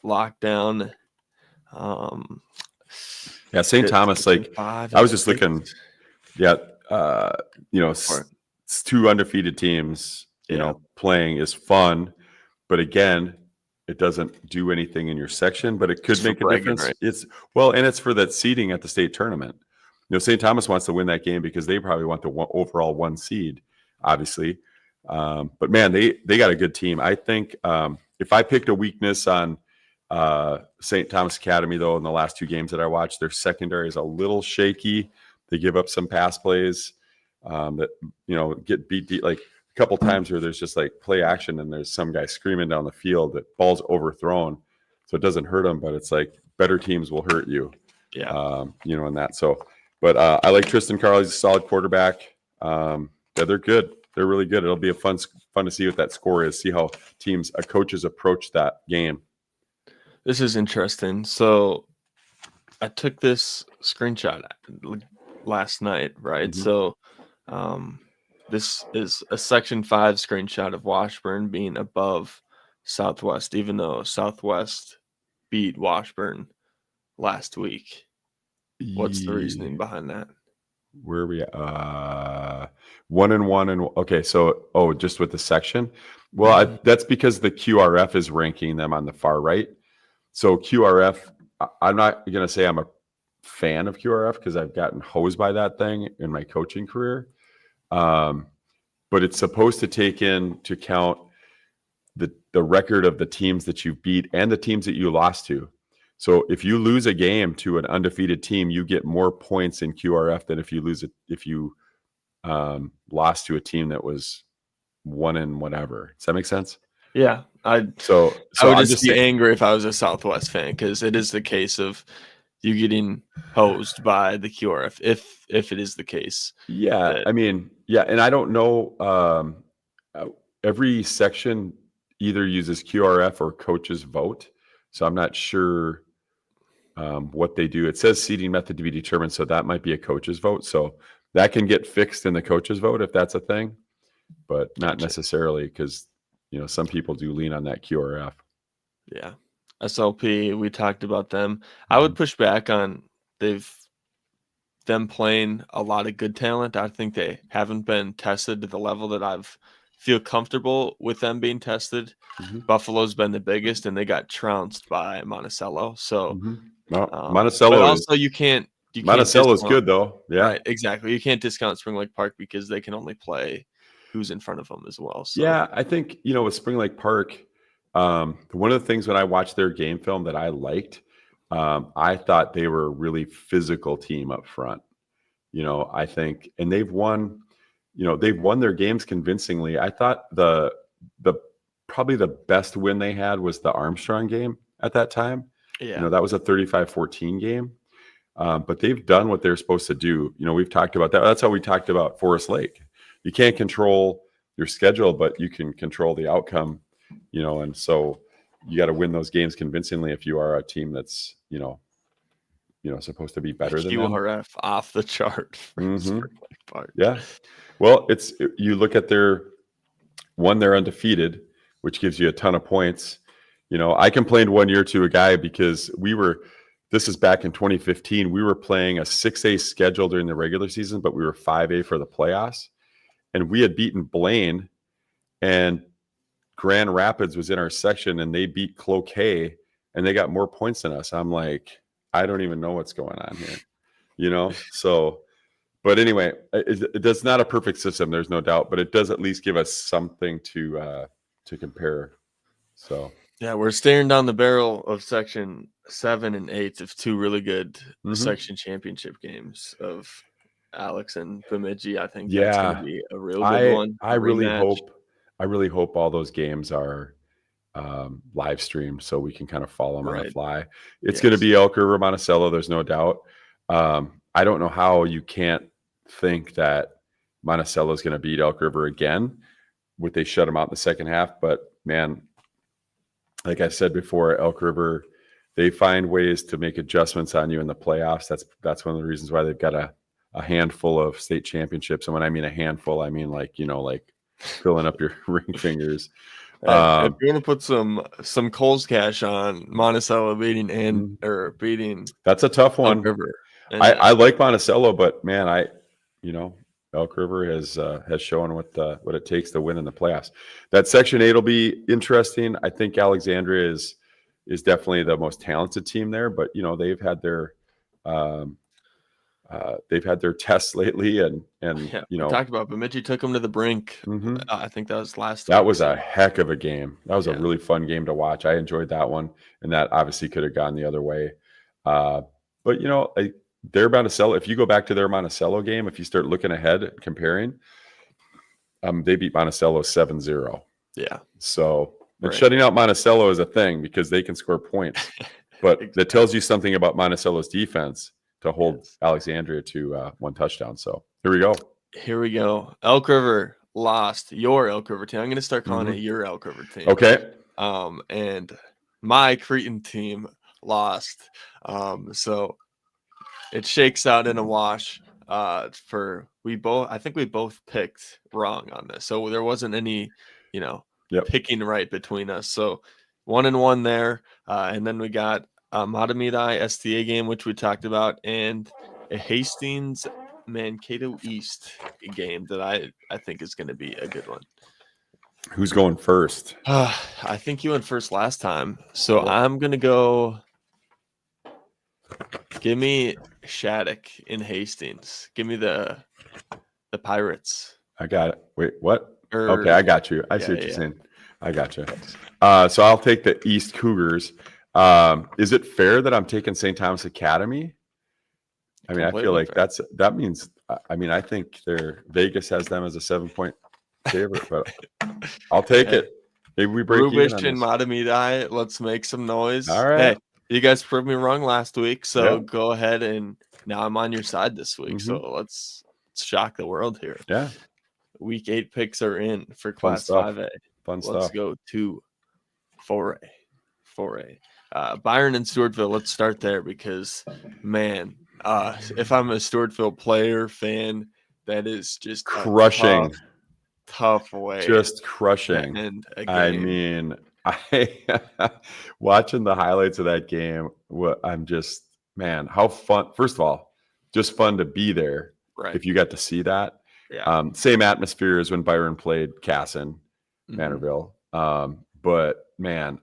lockdown. Yeah, St. Thomas, like I was just looking. Yeah, it's 2 undefeated teams. Playing is fun, but again, it doesn't do anything in your section. But it could make a difference. Right? And it's for that seeding at the state tournament. St. Thomas wants to win that game because they probably want the overall 1 seed, obviously. But man, they got a good team. I think if I picked a weakness on St. Thomas Academy, though, in the last 2 games that I watched, their secondary is a little shaky. They give up some pass plays that get beat deep, like a couple times where there's just like play action and there's some guy screaming down the field that ball's overthrown, so it doesn't hurt them, but it's like better teams will hurt you. In that. So, but I like Tristan Carl. He's a solid quarterback. Yeah, they're good. They're really good. It'll be fun to see what that score is. See how coaches approach that game. This is interesting. So I took this screenshot last night, right? So this is a Section 5 screenshot of Washburn being above Southwest, even though Southwest beat Washburn last week. What's the reasoning behind that? Where are we at? 1-1 and okay. So just with the section. Well, that's because the QRF is ranking them on the far right. So QRF, I'm not going to say I'm a fan of QRF because I've gotten hosed by that thing in my coaching career. But it's supposed to take into account the record of the teams that you beat and the teams that you lost to. So if you lose a game to an undefeated team, you get more points in QRF than if you lost to a team that was 1 and whatever. Does that make sense? Yeah. I would just be angry if I was a Southwest fan, because it is the case of you getting hosed by the QRF if it is the case. Yeah, I mean, yeah, and I don't know. Every section either uses QRF or coaches vote, so I'm not sure what they do. It says seeding method to be determined, so that might be a coach's vote. So that can get fixed in the coach's vote if that's a thing, but not necessarily, because some people do lean on that QRF. Yeah. SLP, we talked about them. I would push back on them playing a lot of good talent. I think they haven't been tested to the level that I've feel comfortable with them being tested. Buffalo's been the biggest, and they got trounced by Monticello. So Monticello, but also you can't Monticello's good though. Yeah, right, exactly. You can't discount Spring Lake Park because they can only play who's in front of them as well. So yeah, I think with Spring Lake Park, one of the things when I watched their game film that I liked, I thought they were a really physical team up front. I think, and they've won their games convincingly. I thought the probably the best win they had was the Armstrong game at that time. Yeah. That was a 35-14 game. But they've done what they're supposed to do. We've talked about that. That's how we talked about Forest Lake. You can't control your schedule, but you can control the outcome, and so you got to win those games convincingly if you are a team that's, supposed to be better than them. QRF off the chart for Spring Lake Park. Yeah. Well, you look at they're undefeated, which gives you a ton of points. I complained one year to a guy because this is back in 2015. We were playing a 6A schedule during the regular season, but we were 5A for the playoffs. And we had beaten Blaine, and Grand Rapids was in our section, and they beat Cloquet, and they got more points than us. I'm like, I don't even know what's going on here, So, but anyway, it's not a perfect system. There's no doubt, but it does at least give us something to compare. So Yeah, we're staring down the barrel of Section 7 and 8 of two really good section championship games of Alex and Bemidji. I think that's going to Yeah, be a real good one. I really Rematch. hope all those games are live streamed so we can kind of follow them on the Right. fly. It's going to be Elk River Monticello. There's no doubt. I don't know how you can't think that Monticello is going to beat Elk River again. Would they shut them out in the second half? But man, like I said before, Elk River, they find ways to make adjustments on you in the playoffs. That's one of the reasons why they've got a handful of state championships. And when I mean a handful, I mean like filling up your ring fingers. If you want to put some Coles cash on Monticello beating that's a tough one. Elk River. I like Monticello, but man, Elk River has shown what it takes to win in the playoffs. That Section 8 will be interesting. I think Alexandria is definitely the most talented team there, but they've had their tests lately, and we talked about Bemidji took them to the brink. I think that was last. That was a heck of a game. That was a really fun game to watch. I enjoyed that one, and that obviously could have gone the other way. But their Monticello, if you go back to their Monticello game, if you start looking ahead and comparing, they beat Monticello 7-0. Yeah. So shutting out Monticello is a thing because they can score points. But that tells you something about Monticello's defense to hold Alexandria to one touchdown. So here we go. Elk River lost. Your Elk River team. I'm going to start calling it your Elk River team. Okay. And my Cretan team lost. So it shakes out in a wash. I think we both picked wrong on this. So there wasn't any, picking right between us. So 1-1 there. And then we got a Matamidi STA game, which we talked about, and a Hastings Mankato East game that I think is going to be a good one. Who's going first? I think you went first last time. So I'm going to go. Give me Shattuck in Hastings. Give me the Pirates. I got it. Wait, what? Okay, I got you. I see what you're saying. I got you. So I'll take the East Cougars. Is it fair that I'm taking St. Thomas Academy? I mean, I feel like that means. I mean, I think Vegas has them as a 7-point favorite, but I'll take it. Maybe we break even on and this. Matamidi. Let's make some noise. All right. Hey, you guys proved me wrong last week, so go ahead and now I'm on your side this week. So let's shock the world here. Yeah. Week 8 picks are in for Class 5A. Fun stuff. Let's go to 4A. Byron and Stewartville. Let's start there because, man, if I'm a Stewartville player fan, that is just crushing. Tough way. Just crushing. And I mean, watching the highlights of that game, I'm just, man, how fun. First of all, just fun to be there. Right. If you got to see that. Yeah. Same atmosphere as when Byron played Kasa and Manorville. But man,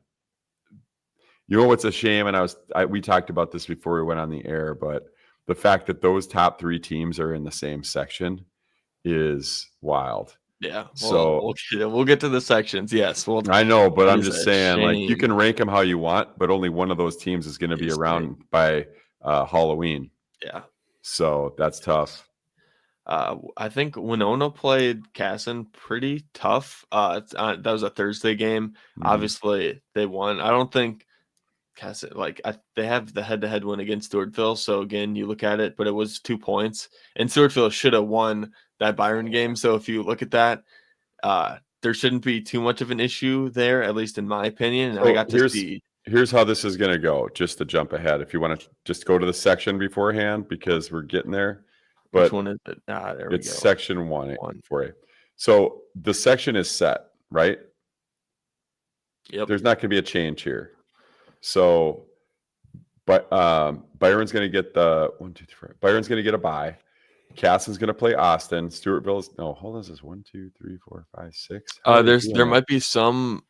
what's a shame, and we talked about this before we went on the air, but the fact that those top 3 teams are in the same section is wild. Yeah. So we'll get to the sections. Yes. I know, but I'm just saying, like, you can rank them how you want, but only one of those teams is going to be around by Halloween. Yeah. So that's tough. I think Winona played Casson pretty tough. That was a Thursday game. Obviously, they won. I don't think Casson, they have the head-to-head win against Stewartville. So, again, you look at it, but it was 2 points. And Stewartville should have won that Byron game. So, if you look at that, there shouldn't be too much of an issue there, at least in my opinion. And I got to see. Here's how this is going to go, just to jump ahead. If you want to just go to the section beforehand, because we're getting there. But which one is it? There we go. Section 1 for you. So the section is set, right? Yep. There's not going to be a change here. So, but Byron's going to get Byron's going to get a bye. Caston's going to play Austin. Stewartville's hold on. This is 1, 2, 3, 4, 5, 6. There might be some.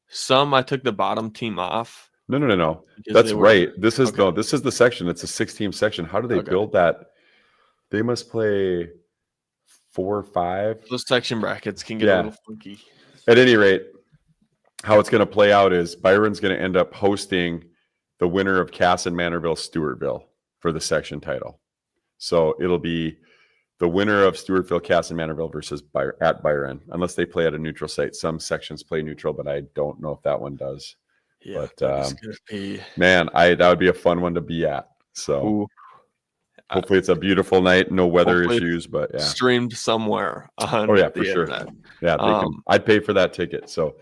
Some I took the bottom team off. No. That's right. This is this is the section. It's a 6-team section. How do they build that? They must play 4 or 5. Those section brackets can get a little funky. At any rate, how it's going to play out is Byron's going to end up hosting the winner of Kasa and Stewartville for the section title. So it'll be the winner of Stewartville, Kasa and Manorville versus at Byron, unless they play at a neutral site. Some sections play neutral, but I don't know if that one does. Yeah, but that's gonna be, man, that would be a fun one to be at. So hopefully it's a beautiful night, no weather issues, but yeah, streamed somewhere on for sure. internet. Yeah, I'd pay for that ticket. So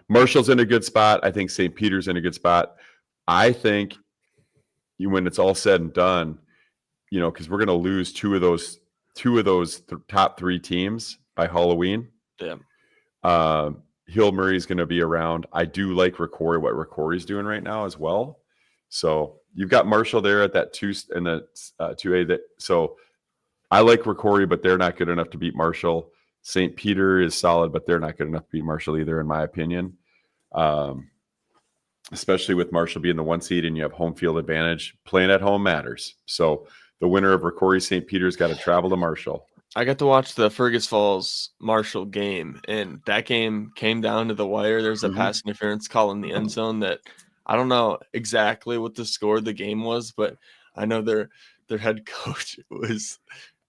Marshall's in a good spot. I think St. Peter's in a good spot. I think when it's all said and done, because we're going to lose two of those top three teams by Halloween. Yeah. Hill Murray's going to be around. I do like Ricori, what Ricori's doing right now as well. So you've got Marshall there at that 2 and the 2A. So I like Ricori, but they're not good enough to beat Marshall. St. Peter is solid, but they're not good enough to beat Marshall either, in my opinion. Especially with Marshall being the 1 seed and you have home field advantage. Playing at home matters. So the winner of Ricori St. Peter's got to travel to Marshall. I got to watch the Fergus Falls Marshall game, and that game came down to the wire. There's a pass interference call in the end zone that I don't know exactly what the score of the game was, but I know their head coach was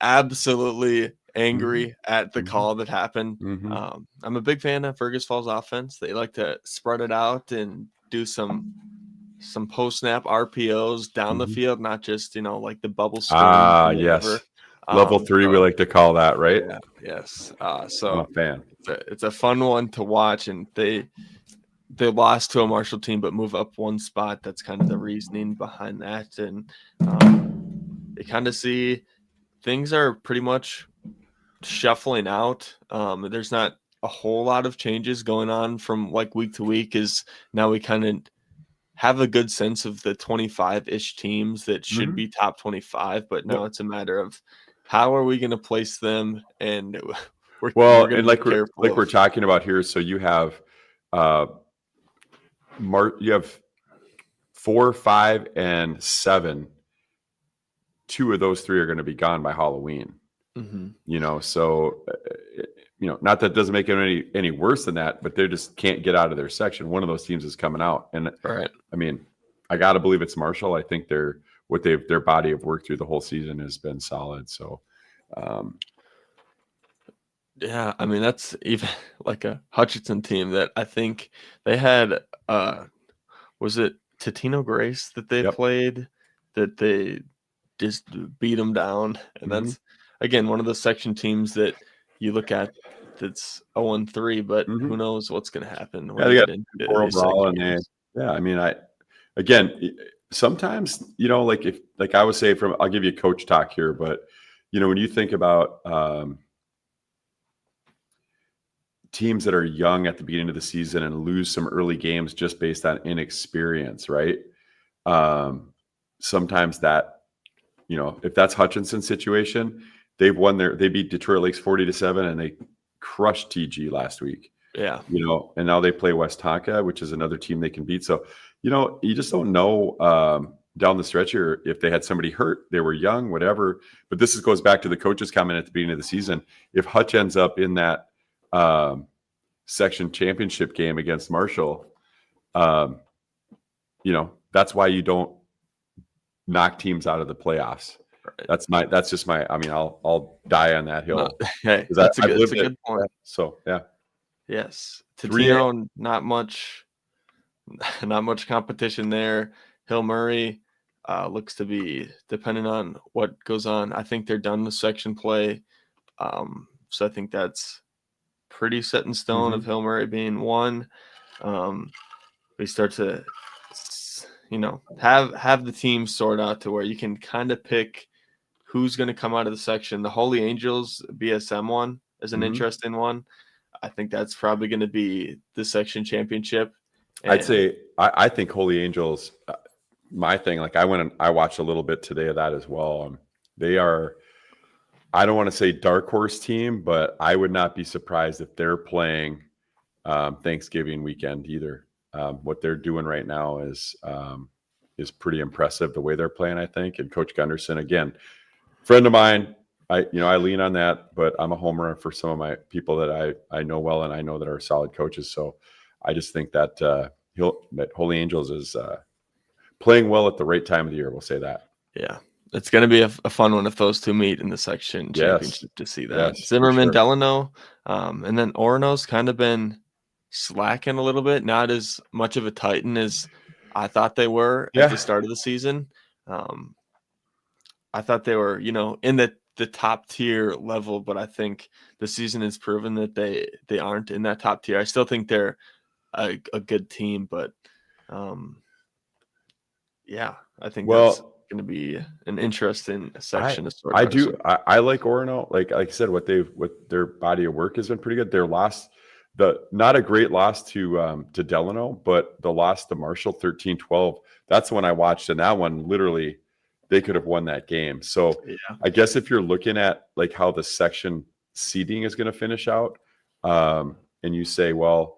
absolutely angry at the call that happened. I'm a big fan of Fergus Falls offense. They like to spread it out and do some post-snap RPOs down the field, not just, like the bubble screen. Yes. Level 3, we like to call that, right? Yeah, yes. So I'm a fan. It's a fun one to watch, and they lost to a Marshall team, but move up 1 spot. That's kind of the reasoning behind that. And they kind of see things are pretty much shuffling out. There's not a whole lot of changes going on from like week to week, is now we kind of have a good sense of the 25-ish teams that should be top 25, but now it's a matter of how are we going to place them, and we're talking about here. So you have you have 4, 5, and 7. 2 of those 3 are going to be gone by Halloween. So not that it doesn't make it any worse than that, but they just can't get out of their section. One of those teams is coming out, and I mean, I got to believe it's Marshall. I think their body of work through the whole season has been solid. So, yeah, I mean, that's even like a Hutchinson team that I think they had. Was it Totino Grace that they played that they just beat them down? And that's again one of the section teams that you look at that's 0-3, but who knows what's going to happen when they got overall, I mean, sometimes, like I would say I'll give you coach talk here, but when you think about teams that are young at the beginning of the season and lose some early games just based on inexperience, right? Sometimes that, if that's Hutchinson's situation, they beat Detroit Lakes 40-7 and they crushed TG last week. Yeah. And now they play West Tonka, which is another team they can beat. So, you just don't know down the stretch here if they had somebody hurt, they were young, whatever. But this goes back to the coach's comment at the beginning of the season. If Hutch ends up in that section championship game against Marshall, that's why you don't knock teams out of the playoffs. Right. That's just my, I'll die on that hill. Hey, that's a good point. So, yeah. Yes. Totino, not much competition there. Hill Murray looks to be, depending on what goes on, I think they're done with section play. So I think that's pretty set in stone of Hill Murray being 1. We start to, have the team sort out to where you can kind of pick who's going to come out of the section. The Holy Angels BSM one is an interesting one. I think that's probably going to be the section championship. And I'd say I think Holy Angels, my thing, like I watched a little bit today of that as well. They are, I don't want to say dark horse team, but I would not be surprised if they're playing Thanksgiving weekend either. What they're doing right now is pretty impressive, the way they're playing, I think. And Coach Gunderson, again, friend of mine, I lean on that, but I'm a homer for some of my people that I know well and I know that are solid coaches. So I just think that that Holy Angels is playing well at the right time of the year. We'll say that. Yeah. It's going to be a fun one if those two meet in the section championship to see that. Yes, Zimmerman, for sure. Delano, and then Orono's kind of been slacking a little bit, not as much of a Titan as I thought they were at the start of the season. I thought they were, in the top tier level, but I think the season has proven that they aren't in that top tier. I still think they're a good team, but yeah, I think that's going to be an interesting section to sort out. I like Orono. Like I said, what their body of work has been pretty good. Their loss, not a great loss to Delano, but the loss to Marshall 13-12. That's the one I watched, and that one literally they could have won that game. So I guess if you're looking at like how the section seeding is going to finish out, and you say, well,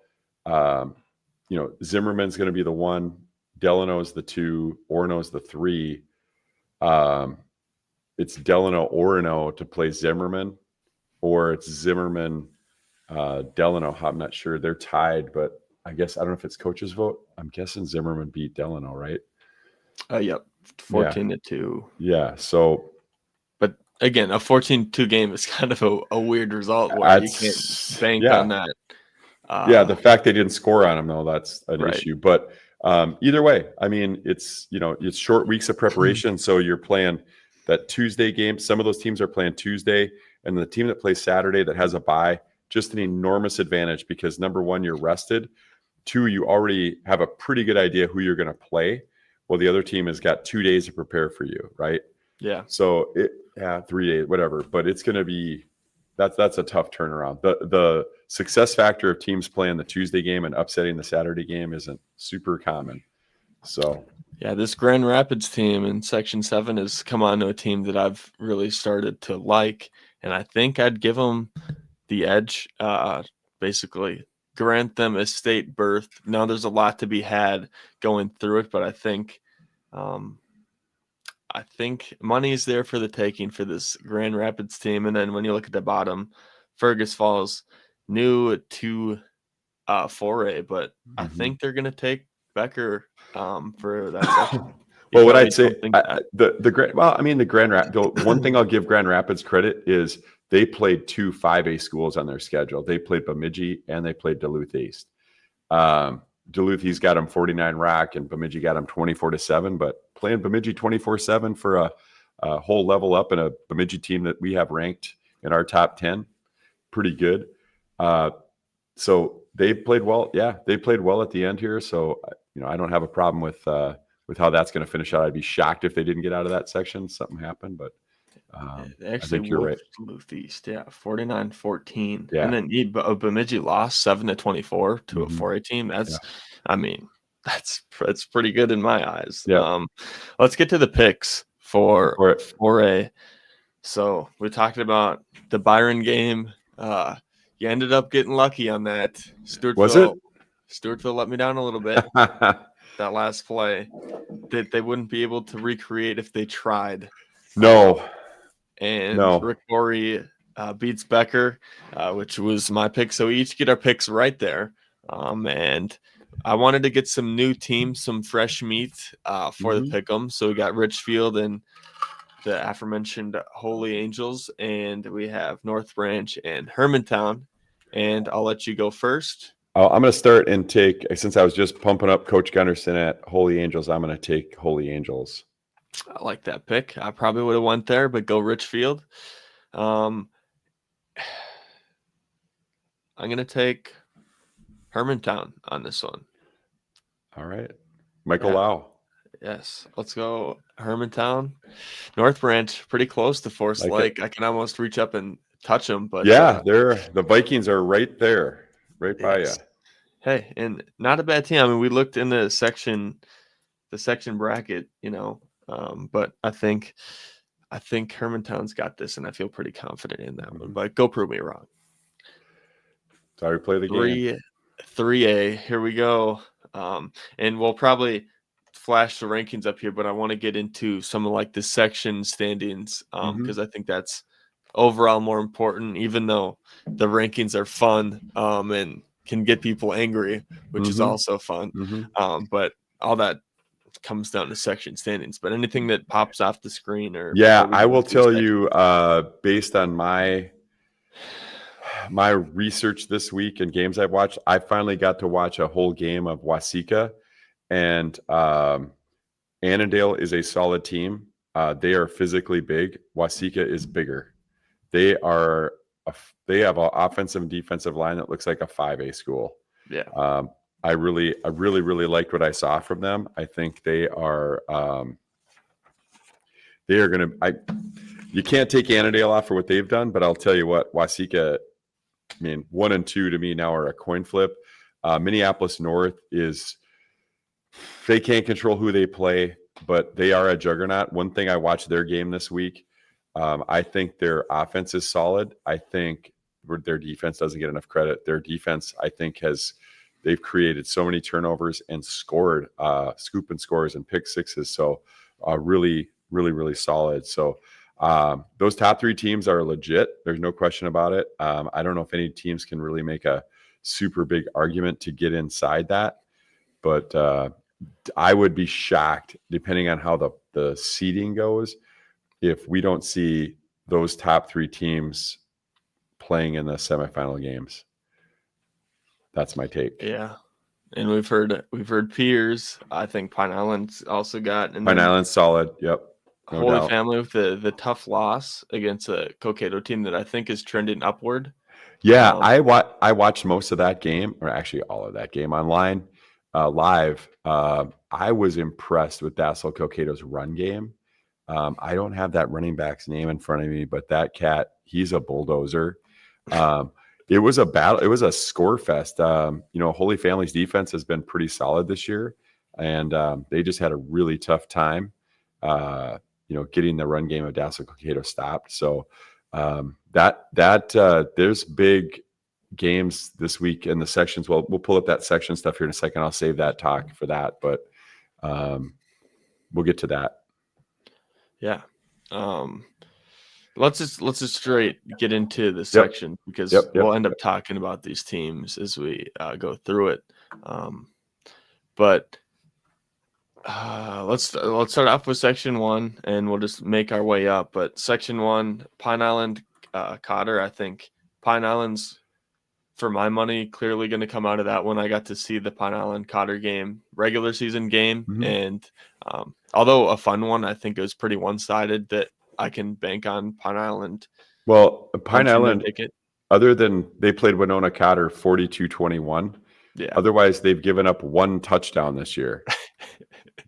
Zimmerman's going to be the 1, Delano is the 2, Orono is the 3. It's Delano Orono to play Zimmerman, or it's Zimmerman Delano. I'm not sure. They're tied, but I guess I don't know if it's coach's vote. I'm guessing Zimmerman beat Delano, right? Yep. 14-2. Yeah. So, but again, a 14-2 game is kind of a weird result where you can't bank on that. The fact they didn't score on them, though, that's an issue. But either way, I mean, it's short weeks of preparation. So you're playing that Tuesday game. Some of those teams are playing Tuesday, and the team that plays Saturday that has a bye, just an enormous advantage because number 1, you're rested. 2, you already have a pretty good idea who you're going to play. Well, the other team has got 2 days to prepare for you, right? Yeah. So 3 days, whatever. But it's going to be that's a tough turnaround. The success factor of teams playing the Tuesday game and upsetting the Saturday game isn't super common. So yeah, this Grand Rapids team in Section 7 has come on to a team that I've really started to like, and I think I'd give them the edge. Basically, grant them a state berth. Now there's a lot to be had going through it, but I think money is there for the taking for this Grand Rapids team. And then when you look at the bottom, Fergus Falls, new to 4A, but I think they're going to take Becker for that section. Well, what I'd say, the Grand Rapids. One thing I'll give Grand Rapids credit is they played 2 5A schools on their schedule. They played Bemidji and they played Duluth East. Duluth, he's got them 49 rack, and Bemidji got them 24-7. But playing Bemidji 24-7 for a whole level up in a Bemidji team that we have ranked in our top 10, pretty good. So they played well. Yeah, they played well at the end here. So I don't have a problem with how that's going to finish out. I'd be shocked if they didn't get out of that section. Something happened, but actually, I think you're right. Duluth East, 49-14. Yeah. And then Bemidji lost 7-24 to a 4A team. That's pretty good in my eyes. Yeah. Let's get to the picks for 4A. So we talked about the Byron game. You ended up getting lucky on that. Stewartville let me down a little bit. That last play that they wouldn't be able to recreate if they tried. No. Rick Gorey beats Becker, which was my pick. So we each get our picks right there. And I wanted to get some new teams, some fresh meat for the Pickems. So we got Richfield and the aforementioned Holy Angels, and we have North Branch and Hermantown. And I'll let you go first. I'm going to start and take, since I was just pumping up Coach Gunderson at Holy Angels, I'm going to take Holy Angels. I like that pick. I probably would have went there, but go Richfield. I'm going to take Hermantown on this one. All right. Michael Lau. Yes. Let's go Hermantown. North Branch, pretty close to Forest Lake. I can almost reach up and touch them. But the Vikings are right there, right by you. Hey, and not a bad team. I mean, we looked in the section bracket, but I think Hermantown's got this, and I feel pretty confident in that one. But go prove me wrong. Sorry, play the game. 3A. Here we go. And we'll probably flash the rankings up here, but I want to get into some of like the section standings because I think that's overall more important, even though the rankings are fun and can get people angry, which is also fun. But all that comes down to section standings. But anything that pops off the screen, or I will tell you, based on my research this week and games I've watched, I finally got to watch a whole game of Waseca, and Annandale is a solid team. They are physically big. Waseca is bigger. They have an offensive and defensive line that looks like a 5A school. Yeah. I really liked what I saw from them. I think they are going to. You can't take Annandale off for what they've done, but I'll tell you what, Waseca, I mean, 1 and 2 to me now are a coin flip. Minneapolis North they can't control who they play, but they are a juggernaut. One thing, I watched their game this week. I think their offense is solid. I think their defense doesn't get enough credit. Their defense, I think, they've created so many turnovers and scored scoop and scores and pick sixes. So really solid. So those top 3 teams are legit. There's no question about it. I don't know if any teams can really make a super big argument to get inside that, but I would be shocked, depending on how the seeding goes, if we don't see those top 3 teams playing in the semifinal games. That's my take. Yeah. And we've heard peers. I think Pine Island's also got, and Pine Island's solid. Yep. No Holy doubt. Family with the tough loss against a Cokato team that I think is trending upward. Yeah, I watched most of that game, or actually all of that game online, live. I was impressed with Dassel Cocato's run game. I don't have that running back's name in front of me, but that cat, he's a bulldozer. It was a battle. It was a score fest. Holy Family's defense has been pretty solid this year, and they just had a really tough time, getting the run game of Dassel Cokato stopped. So there's big games this week in the sections. Well, we'll pull up that section stuff here in a second. I'll save that talk for that, but we'll get to that. Yeah. Let's just straight get into the section, because we'll end up talking about these teams as we go through it. But let's start off with section 1, and we'll just make our way up. But section 1, Pine Island, Cotter. I think Pine Island's, for my money, clearly going to come out of that one. I got to see the Pine Island Cotter game, regular season game, and although a fun one, I think it was pretty one-sided that I can bank on Pine Island. Well, Pine Island, other than they played Winona Cotter 42-21, otherwise they've given up 1 touchdown this year.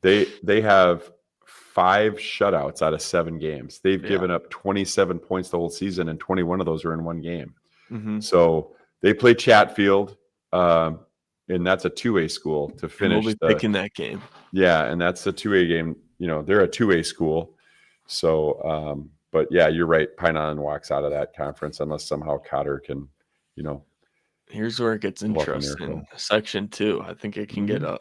They have 5 shutouts out of 7 games. They've given up 27 points the whole season, and 21 of those are in 1 game. So they play Chatfield, and that's a 2A school to finish. We'll be picking that game. Yeah, and that's a 2A game. They're a 2A school. So, but yeah, you're right. Pine Island walks out of that conference unless somehow Cotter can, Here's where it gets interesting. Section 2, I think it can get a.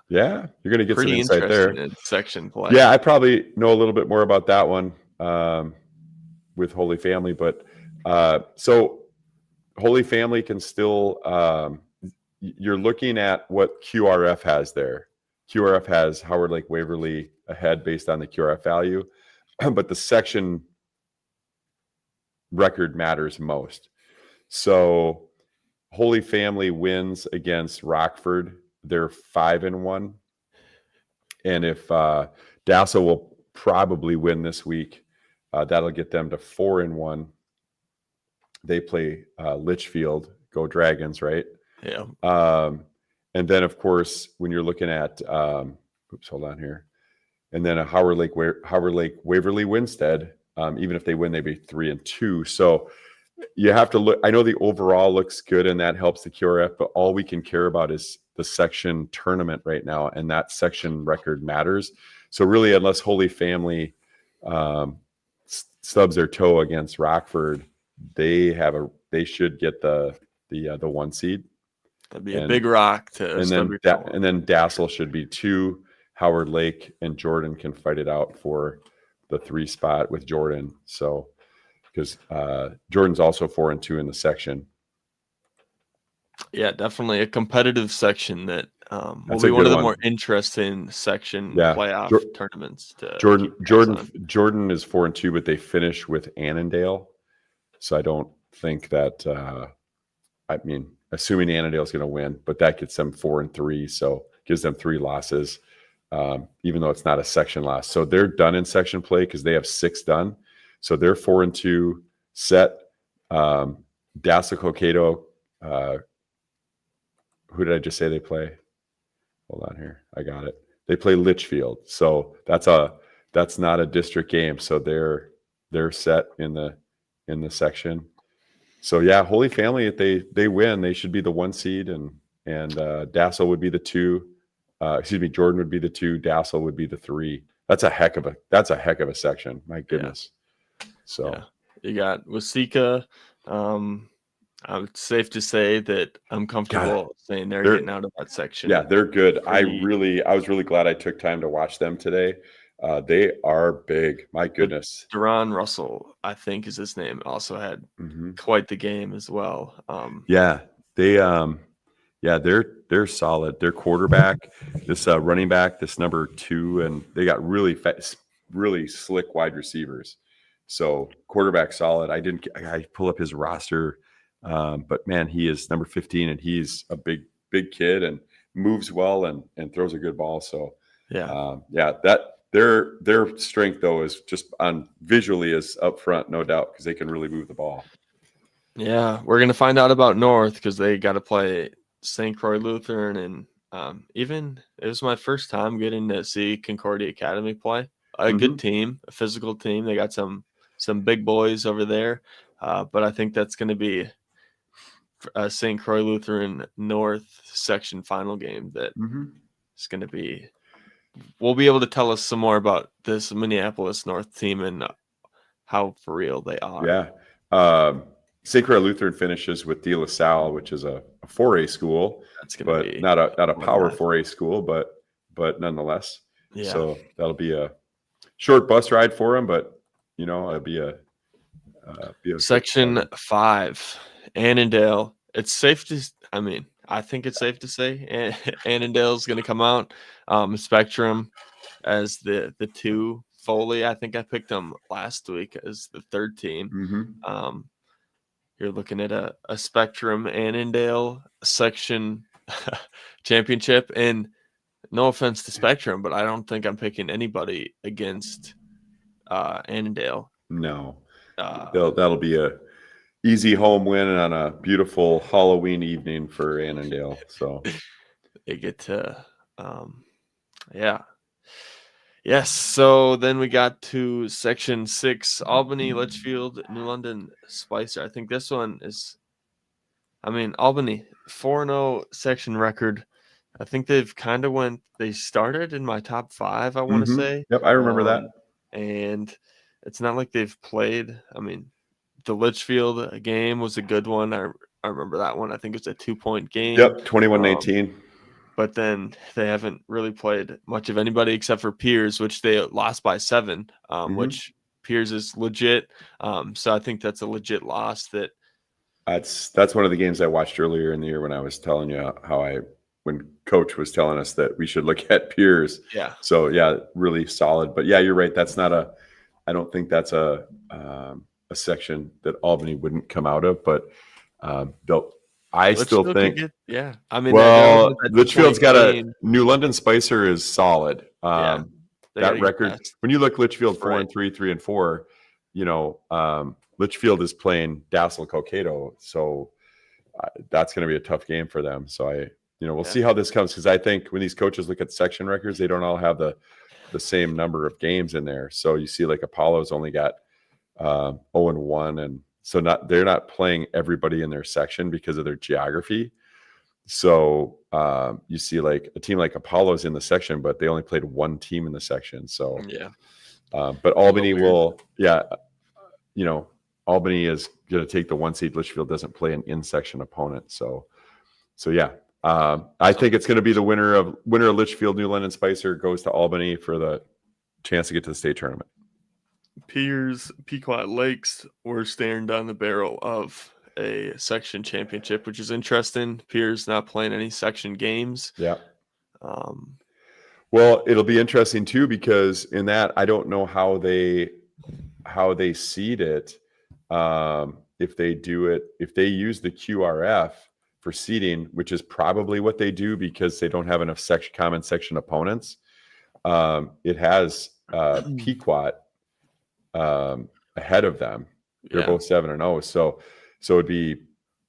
Yeah, you're going to get some insight there. In section play. Yeah, I probably know a little bit more about that one with Holy Family, but so Holy Family can still. You're looking at what QRF has there. QRF has Howard Lake Waverly ahead based on the QRF value, but the section record matters most. So Holy Family wins against Rockford. They're 5-1. And if Dassel will probably win this week, that'll get them to 4-1. They play Litchfield, go Dragons, right? Yeah. And then, of course, when you're looking at, hold on here. And then a Howard Lake Waverly Winstead, even if they win, they'd be 3-2. So you have to look. I know the overall looks good, and that helps the QRF, but all we can care about is the section tournament right now, and that section record matters. So really, unless Holy Family stubs their toe against Rockford, they should get the 1 seed. That'd be a big rock to. And then Dassel should be 2. Howard Lake and Jordan can fight it out for the 3 spot with Jordan. So because Jordan's also 4-2 in the section. Yeah, definitely a competitive section that will That's be a one good of the one. more interesting section Yeah. playoff tournaments to Jordan keep tabs Jordan on. Jordan is 4-2, but they finish with Annandale. So I don't think that I mean, assuming Annandale's going to win, but that gets them 4-3, so gives them 3 losses, even though it's not a section loss. So they're done in section play because they have 6 done. So they're 4-2 set. Dassel Cokato, who did I just say they play? Hold on here, I got it. They play Litchfield, so that's not a district game. So they're set in the section. So yeah, Holy Family, if they win, they should be the 1 seed, and Dassel would be the 2. Jordan would be the 2. Dassel would be the 3. That's a heck of a section. My goodness. So Yeah, you got Wasika. It's safe to say that I'm comfortable saying they're getting out of that section. Yeah, they're good. I Pretty- was really glad I took time to watch them today. They are big. My goodness. Duron Russell, I think is his name, also had quite the game as well. Yeah, they're solid. Their quarterback, this running back, this number 2, and they got really really slick wide receivers. So quarterback solid. I pull up his roster, but man, he is number 15, and he's a big kid and moves well and throws a good ball. So that their strength though is just on visually is up front, no doubt, because they can really move the ball. Yeah, we're gonna find out about North because they got to play St. Croix Lutheran, and even it was my first time getting to see Concordia Academy play. A good team, a physical team. They got some big boys over there, but I think that's going to be a St. Croix Lutheran North section final game that is going to be. Will be able to tell us some more about this Minneapolis North team and how for real they are. Yeah. St. Croix Lutheran finishes with De La Salle, which is a 4A school, That's going to be not a power 4A school, but nonetheless. Yeah. So that'll be a short bus ride for them, but it'll be a section 5, Annandale. It's safe to. I think it's safe to say Annandale's going to come out. Spectrum as the 2. Foley, I think I picked them last week as the 3rd team. You're looking at a Spectrum Annandale section championship, and no offense to Spectrum, but I don't think I'm picking anybody against Annandale. No, that'll be a easy home win on a beautiful Halloween evening for Annandale. So they get to, Yes. So then we got to section 6, Albany, Litchfield, New London, Spicer. I think this one is, Albany 4-0 section record. I think they've kind of they started in my top 5, I want to say. Yep, I remember that. And it's not like they've played. The Litchfield game was a good one. I remember that one. I think it was a 2-point game. Yep, 21-18. But then they haven't really played much of anybody except for Piers, which they lost by 7, which Piers is legit. So I think that's a legit loss. That's one of the games I watched earlier in the year when I was telling you when Coach was telling us that we should look at Piers. Yeah. So yeah, really solid. But yeah, you're right. I don't think that's a section that Albany wouldn't come out of, but I still think, Litchfield's got New London Spicer is solid. That record, when you look Litchfield 4-3, 3-4, Litchfield is playing Dassel Cokato, so that's going to be a tough game for them. So we'll see how this comes, because I think when these coaches look at section records, they don't all have the same number of games in there. So you see, like Apollo's only got 0-1, and so they're not playing everybody in their section because of their geography. So you see, like a team like Apollo's in the section, but they only played 1 team in the section. So but Albany will, Albany is going to take the 1 seed. Litchfield doesn't play an in-section opponent. So I think it's going to be the winner of Litchfield, New London, Spicer goes to Albany for the chance to get to the state tournament. Piers, Pequot Lakes were staring down the barrel of a section championship, which is interesting. Pierce not playing any section games. Yeah. Um, Well, it'll be interesting too, because in that, I don't know how they seed it. If they do it, if they use the QRF for seeding, which is probably what they do because they don't have enough common section opponents. It has Pequot ahead of them. They're yeah. both 7-0. So it'd be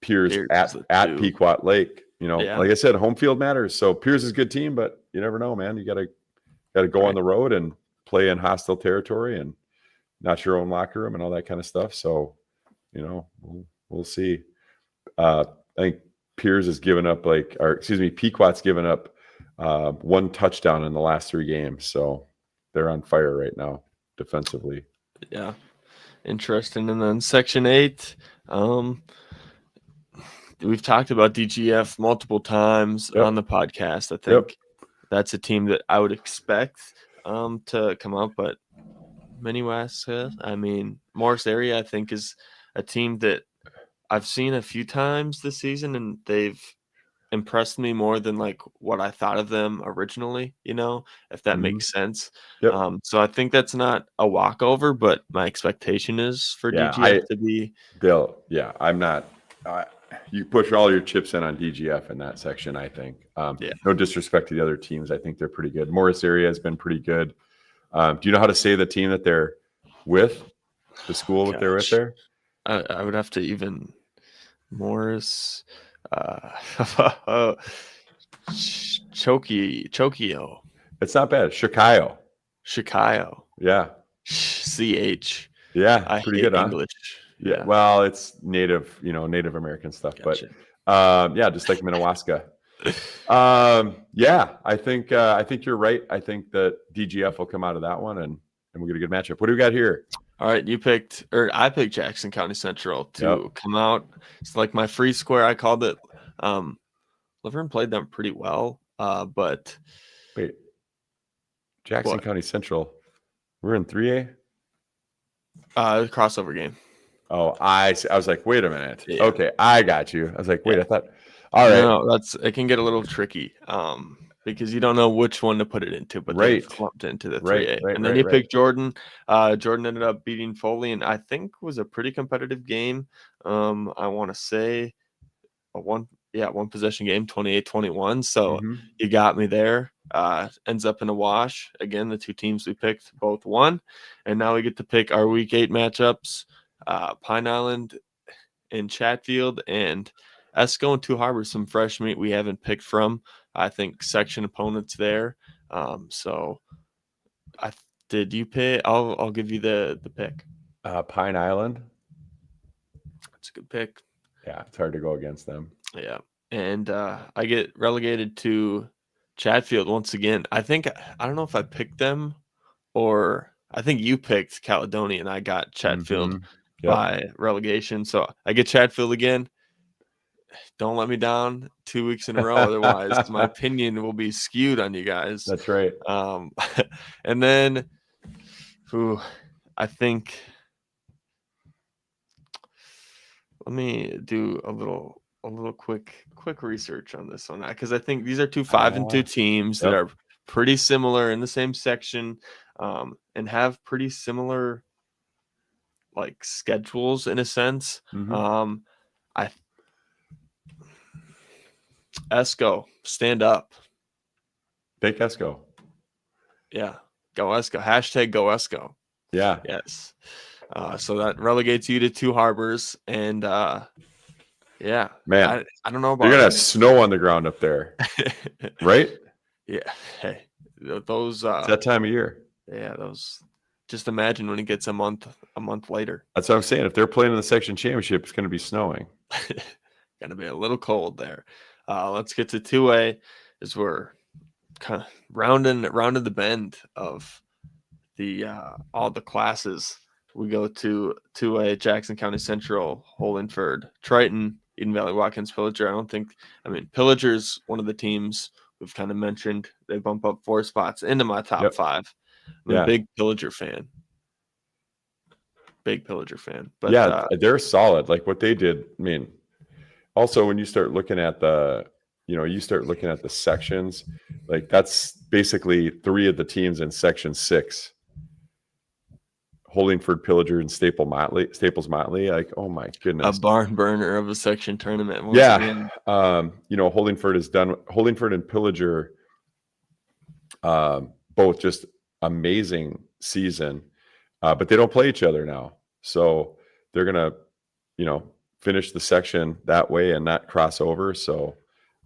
Piers Pierce is at the 2. Pequot Lake. Yeah. Like I said, home field matters. So Piers is a good team, but you never know, man. You gotta go on the road and play in hostile territory and not your own locker room and all that kind of stuff. So, we'll see. I think Piers has given up Pequot's given up 1 touchdown in the last 3 games. So they're on fire right now defensively. Yeah. Interesting. And then Section 8, we've talked about DGF multiple times on the podcast. I think that's a team that I would expect to come out, but Morris area, I think, is a team that I've seen a few times this season, and they've impressed me more than like what I thought of them originally, if that makes sense. So I think that's not a walkover, but my expectation is for DGF to be. I'm not. You push all your chips in on DGF in that section, I think. No disrespect to the other teams. I think they're pretty good. Morris area has been pretty good. Do you know how to say the team that they're with? The school that they're with there? I would have to even Morris. Chokio. It's not bad. Chicago. Yeah. CH. Yeah. Pretty good, English. Huh? Yeah. Well, it's Native American stuff, gotcha. But just like Minnewaska. I think you're right. I think that DGF will come out of that one and we'll get a good matchup. What do we got here? All right, I picked Jackson County Central to come out. It's like my free square. I called it. Laverne played them pretty well, but wait, Jackson County Central, we're in 3A. Crossover game. Oh, I was like, wait a minute. Yeah. Okay, I got you. I was like, wait, I thought. All right, no, it can get a little tricky. Because you don't know which one to put it into, but they clumped into the 3A. And then you picked Jordan. Jordan ended up beating Foley, and I think was a pretty competitive game. I want to say a one possession game, 28-21. So you got me there. Ends up in a wash. Again, the 2 teams we picked both won. And now we get to pick our Week 8 matchups. Pine Island and Chatfield and Esco and Two Harbors, some fresh meat we haven't picked from. I think section opponents there. So did you pick? I'll give you the pick. Pine Island. That's a good pick. Yeah, it's hard to go against them. Yeah. And I get relegated to Chatfield once again. I don't know if I picked them or I think you picked Caledonia and I got Chatfield by relegation. So I get Chatfield again. Don't let me down 2 weeks in a row. Otherwise, my opinion will be skewed on you guys. That's right. And then, I think, let me do a little quick research on this one because I think these are 2 5-2 teams that are pretty similar in the same section, and have pretty similar like schedules in a sense. Esco, stand up. Take Esco. Yeah. Go Esco. Hashtag go Esco. Yeah. Yes. So that relegates you to Two Harbors. And yeah. Man. I don't know about you're going to have snow on the ground up there. Right? Yeah. Hey. Those it's that time of year. Yeah, those just imagine when it gets a month later. That's what I'm saying. If they're playing in the section championship, it's going to be snowing. Gonna be a little cold there. Let's get to 2A as we're kind of rounding the bend of the all the classes. We go to 2A, Jackson County Central, Holdingford, Triton, Eden Valley, Watkins, Pillager. Pillager's one of the teams we've kind of mentioned. They bump up 4 spots into my top 5. I'm a big Pillager fan. big Pillager fan. But yeah, they're solid. Like what they did. I mean, also when you start looking at the sections, like that's basically 3 of the teams in section 6. Holdingford, Pillager, and Staples Motley. Like, oh my goodness, a barn burner of a section tournament. Yeah. Again. Holdingford and Pillager, both just amazing season, but they don't play each other now. So they're going to, finish the section that way and not cross over. So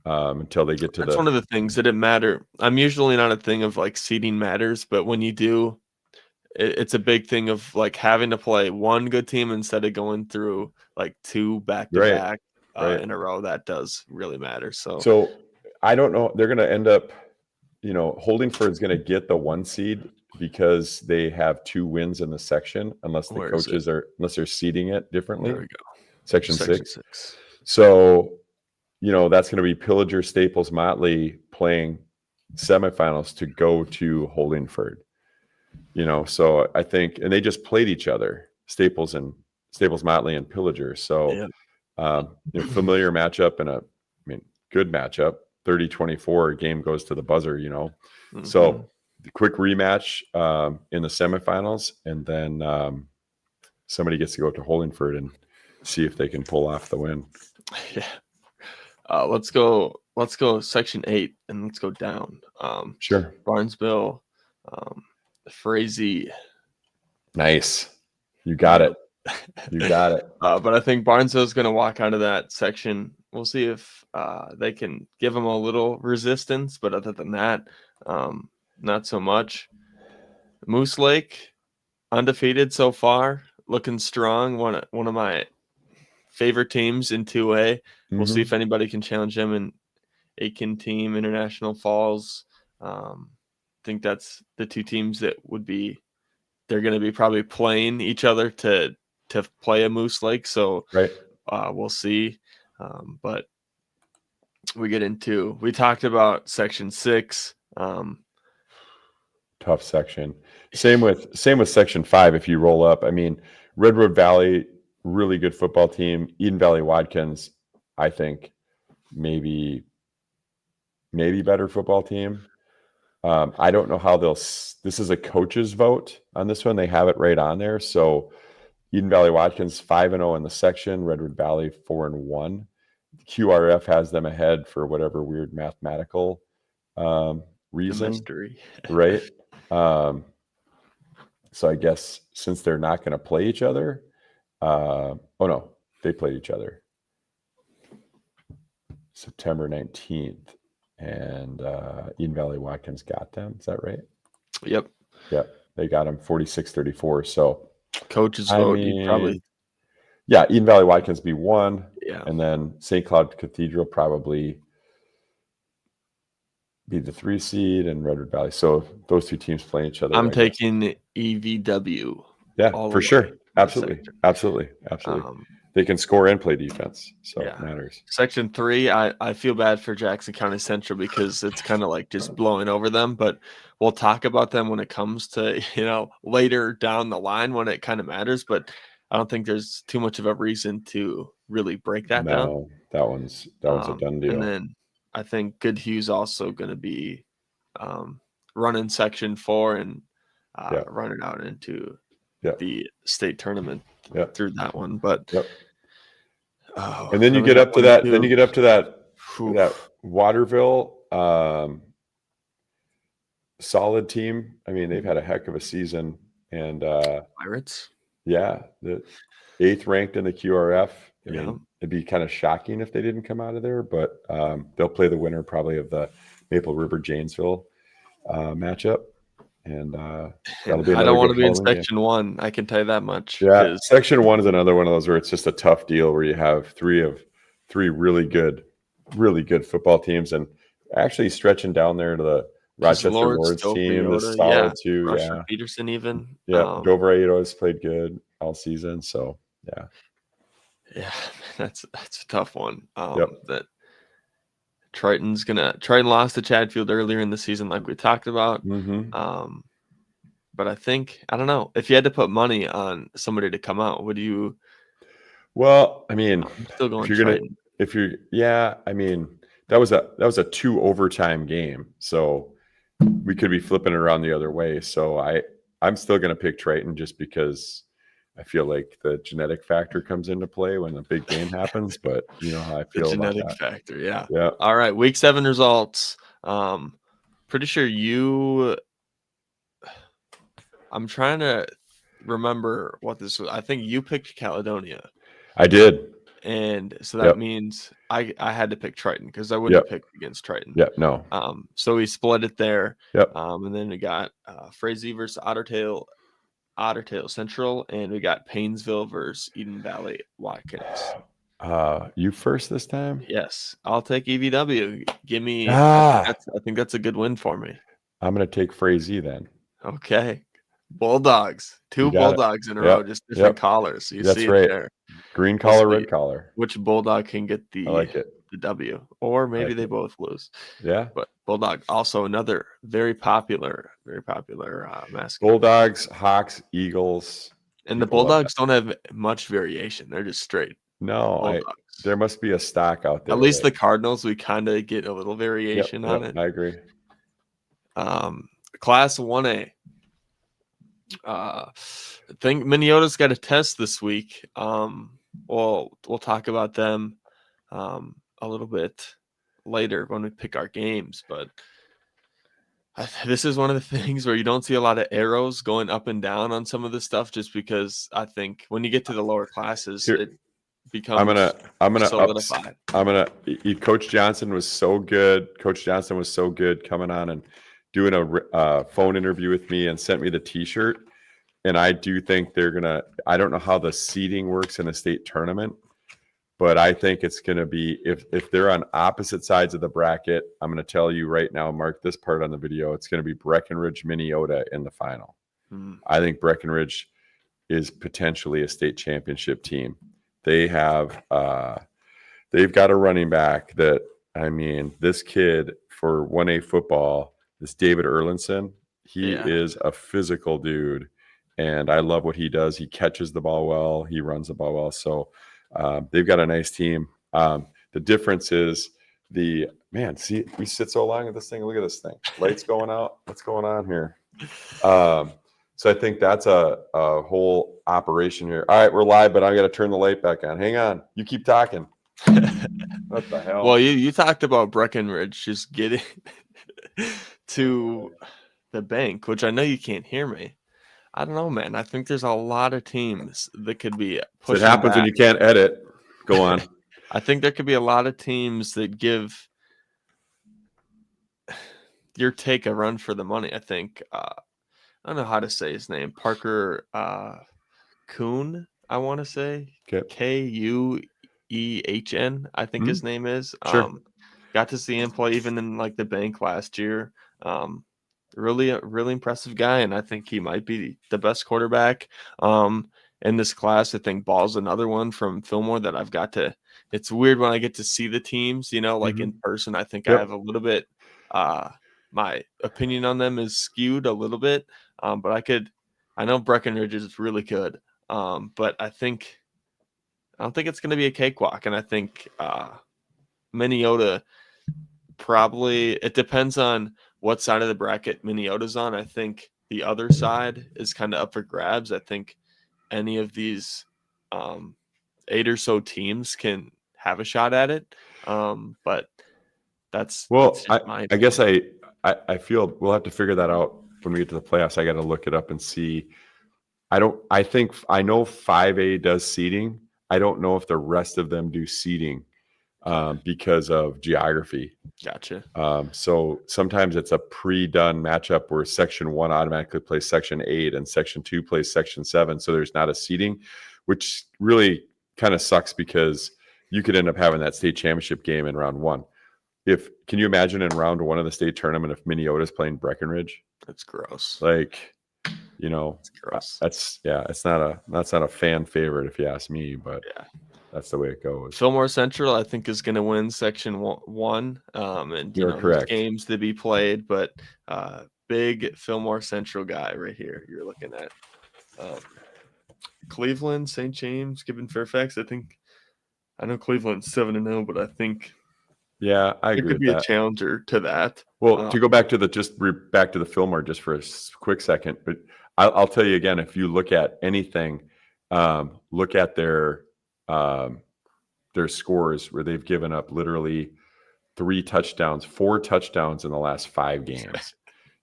until they get to That's one of the things that didn't matter. I'm usually not a thing of like seeding matters, but when you do, it's a big thing of like having to play one good team instead of going through like 2 back-to-back in a row. That does really matter. So I don't know. They're going to end up, Holdingford's going to get the 1 seed because they have 2 wins in the section, unless the coaches unless they're seeding it differently. There we go. Section 6. So, that's going to be Pillager, Staples, Motley playing semifinals to go to Holdingford. So I think, and they just played each other, Staples Motley and Pillager. So, familiar matchup and good matchup. 30-24 game goes to the buzzer. Mm-hmm. So the quick rematch in the semifinals, and then somebody gets to go to Holdingford and see if they can pull off the win. Yeah. Let's go section 8 and let's go down. Sure. Barnesville, Frazee. Nice. You got it. But I think Barnesville is going to walk out of that section. We'll see if they can give them a little resistance, but other than that, not so much. Moose Lake, undefeated so far, looking strong. One of my favorite teams in 2A. We'll see if anybody can challenge them in Aiken team, International Falls. I think that's the 2 teams that they're going to be probably playing each other to play a Moose Lake. So we'll see. But we talked about section 6. Tough section. Same with section 5. If you roll up, Redwood Valley, really good football team. Eden Valley Watkins, I think maybe better football team. I don't know how this is a coach's vote on this one. They have it right on there. So Eden Valley Watkins 5-0 in the section, Redwood Valley 4-1. QRF has them ahead for whatever weird mathematical reason. Mystery. Right. So I guess since they're not going to play each other, they played each other September 19th, and Eden Valley Watkins got them. Is that right? Yep. They got them 46-34. So coach's vote, you probably. Yeah, Eden Valley Watkins be 1. Yeah. And then St. Cloud Cathedral probably be the 3 seed, and Redwood Valley. So those 2 teams playing each other. I'm taking EVW. Yeah, for sure. Absolutely. They can score and play defense, so it matters. Section 3, I feel bad for Jackson County Central because it's kind of like just blowing over them, but we'll talk about them when it comes to, later down the line when it kind of matters, but I don't think there's too much of a reason to really break that down. No, that one's a done deal. And then I think Good Hugh's also going to be running section 4 and running out into the state tournament through that one. But and then you get up to that. Then you get up to that Waterville solid team. They've had a heck of a season, and Pirates. Yeah, the 8th ranked in the QRF. It'd be kind of shocking if they didn't come out of there, but they'll play the winner probably of the Maple River Janesville matchup. And that'll be. I don't want to be in section 1. I can tell you that much. Yeah, section 1 is another one of those where it's just a tough deal where you have three really good football teams, and actually stretching down there to the Rochester Lords team is solid too. Russia Peterson even. Dover Aidos played good all season. So yeah, that's a tough one. That Triton lost to Chatfield earlier in the season, like we talked about. But I think, I don't know, if you had to put money on somebody to come out, would you? Well, I mean, I'm still if going you're gonna, Triton. yeah, I mean, that was a 2 overtime game, so we could be flipping it around the other way. So I'm still gonna pick Triton just because I feel like the genetic factor comes into play when a big game happens. But you know how I The feel about genetic that. factor, yeah. Yeah, All right, week 7 results. Pretty sure I'm trying to remember what this was. I think you picked Caledonia. I did. And so that Yep. means I had to pick Triton because I wouldn't Yep. have picked against Triton. Yep. No. So we split it there. Yep. And then we got Frazee versus Ottertail Central, and we got Paynesville versus Eden Valley Watkins. You first this time? Yes, I'll take EVW. Give me. Ah, I think that's a good win for me. I'm gonna take Frazee then. Okay, Bulldogs. You 2 got it. Bulldogs in a Yep. row, just different Yep. collars. You That's see right. it there. Green We'll collar, see red collar. which Bulldog can get I like it. the W, or maybe like they it. both lose. Yeah. But Bulldog, also another very popular mascot. Bulldogs, Hawks, Eagles. And the People love Bulldogs don't have much variation. They're just straight No, Bulldogs. there must be a stock out there. At least the Cardinals, we kind of get a little variation on it. I agree. Class 1A. I think Minnesota's got a test this week. We'll talk about them a little bit later when we pick our games, but this is one of the things where you don't see a lot of arrows going up and down on some of the stuff, just because I think when you get to the lower classes, it becomes I'm gonna solidified. Coach Johnson was so good. Coach Johnson was so good coming on and doing a phone interview with me and sent me the T-shirt. And I do think they're gonna. I don't know how the seeding works in a state tournament, but I think it's gonna be if they're on opposite sides of the bracket. I'm gonna tell you right now. Mark this part on the video. It's gonna be Breckenridge, Minnesota in the final. I think Breckenridge is potentially a state championship team. They have they've got a running back that, I mean, this kid for 1A football, this David Erlinson, he is a physical dude, and I love what he does. He catches the ball well, he runs the ball well. So they've got a nice team. The difference is see, we sit so long at this thing. Look at this thing. Lights going out. What's going on here? So I think that's a whole operation here. All right, we're live, but I got to turn the light back on. Hang on. You keep talking. What the hell? Well, you talked about Breckenridge just getting to the bank, which I know you can't hear me. I don't know, man. I think there's a lot of teams that could be pushing. It happens when you can't edit. Go on. I think there could be a lot of teams that give your take a run for the money. I think I don't know how to say his name. Parker Kuhn, I want to say. Kuehn, I think his name is. Sure. Got to see him play even in like the bank last year. Really impressive guy, and I think he might be the best quarterback in this class. I think Ball's another one from Fillmore that I've got to. It's weird when I get to see the teams, like in person. I think I have a little bit. My opinion on them is skewed a little bit, but I know Breckenridge is really good, but I don't think it's going to be a cakewalk, and I think Minnesota probably. It depends on what side of the bracket Minnesota's on. I think the other side is kind of up for grabs. I think any of these 8 or so teams can have a shot at it, but that's I guess I feel we'll have to figure that out when we get to the playoffs. I got to look it up and see. I know 5A does seeding. I don't know if the rest of them do seeding because of geography. Gotcha. So sometimes it's a pre-done matchup where Section 1 automatically plays Section 8 and Section 2 plays Section 7. So there's not a seeding, which really kind of sucks because you could end up having that state championship game in round 1. Can you imagine in round 1 of the state tournament if Minnesota is playing Breckenridge? That's gross. It's gross. That's not a fan favorite if you ask me, but that's the way it goes. Fillmore Central, I think, is going to win Section 1, and you're correct. Games to be played, but big Fillmore Central guy right here. You're looking at Cleveland, St. James, Gibbon, Fairfax. I know Cleveland's 7-0, but I think I it agree could with be a that. challenger to that. Well, to go back to back to the Fillmore just for a quick second, but I'll tell you again, if you look at anything, look at their scores where they've given up literally 4 touchdowns in the last 5 games.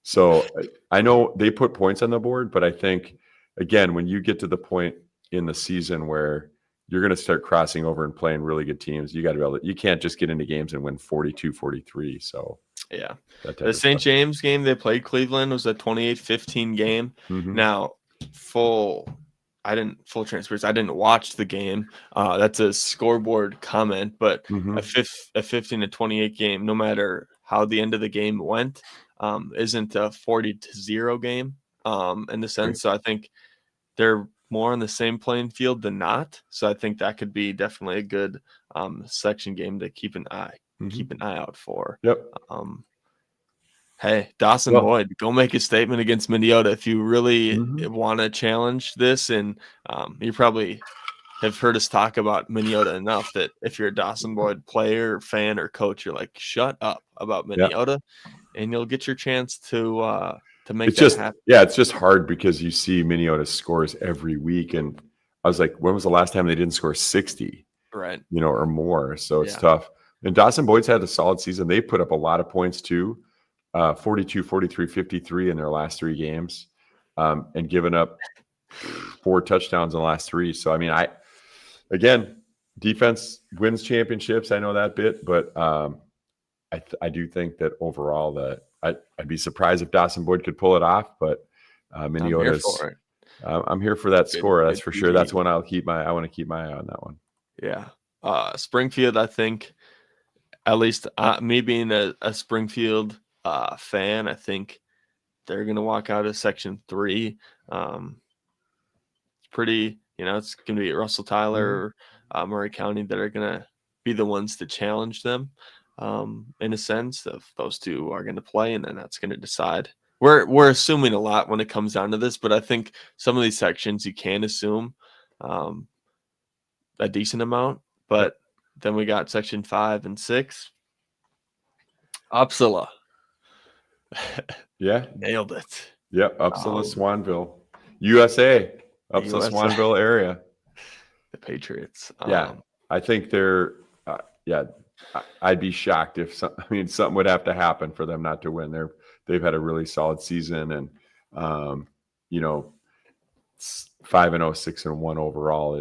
So I know they put points on the board, but I think, again, when you get to the point in the season where you're going to start crossing over and playing really good teams, you got to be able to, you can't just get into games and win 42-43. So yeah, that type the of St. stuff. James game they played Cleveland was a 28-15 game. Mhm. Now, full transparency, I didn't watch the game. That's a scoreboard comment, but Mhm. a 15-28 game, no matter how the end of the game went, isn't a 40-0 game in the sense. So I think they're more on the same playing field than not. So I think that could be definitely a good section game to keep an eye out for. Yep. Hey, Dawson Boyd, go make a statement against Minnesota if you really want to challenge this. And you probably have heard us talk about Minnesota enough that if you're a Dawson Boyd player, fan, or coach, you're like, shut up about Minnesota, and you'll get your chance to make that happen. Yeah, it's just hard because you see Minnesota scores every week, and I was like, when was the last time they didn't score 60? Right. Or more. So it's tough. And Dawson Boyd's had a solid season. They put up a lot of points too. 42, 43, 53 in their last 3 games, and given up 4 touchdowns in the last 3. So, I mean, again, defense wins championships. I know that bit, but I do think that overall that I'd be surprised if Dawson Boyd could pull it off, but Minnesota's, I'm here for that score. That's for sure. That's one I want to keep my eye on that one. Yeah. Springfield, I think, at least me being a Springfield fan, I think they're going to walk out of Section 3. It's pretty, it's going to be Russell Tyler or Murray County that are going to be the ones to challenge them in a sense of those two are going to play, and then that's going to decide. We're assuming a lot when it comes down to this, but I think some of these sections you can assume a decent amount. But then we got Section 5 and 6. Uppsala. Nailed it. Yep, Uppsala, Swanville, USA, Uppsala, Swanville area. The Patriots. I think they're. I'd be shocked if something would have to happen for them not to win. They've had a really solid season, and 5-0, 6-1 overall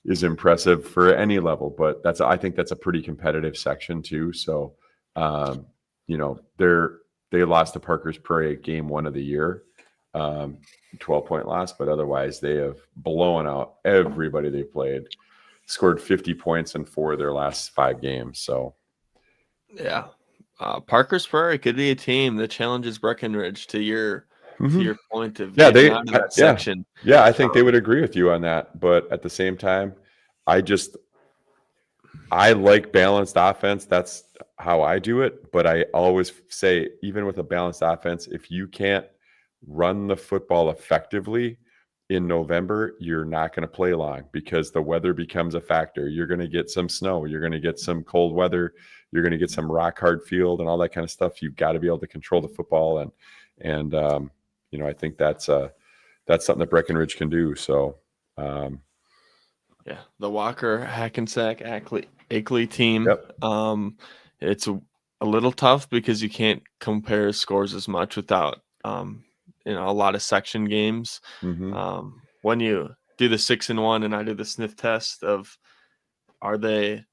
is impressive for any level. But I think that's a pretty competitive section too. So. They lost to Parker's Prairie game 1 of the year, 12-point loss, but otherwise they have blown out everybody they played, scored 50 points in 4 of their last 5 games. So, Parker's Prairie could be a team that challenges Breckenridge to your point of section. I think they would agree with you on that, but at the same time, I like balanced offense. That's how I do it. But I always say, even with a balanced offense, if you can't run the football effectively in November, you're not going to play long because the weather becomes a factor. You're going to get some snow. You're going to get some cold weather. You're going to get some rock hard field and all that kind of stuff. You've got to be able to control the football. And I think that's something that Breckenridge can do. So, the Walker Hackensack Akeley team. It's a little tough because you can't compare scores as much without a lot of section games. When you do the 6-1 and I do the sniff test of, are they,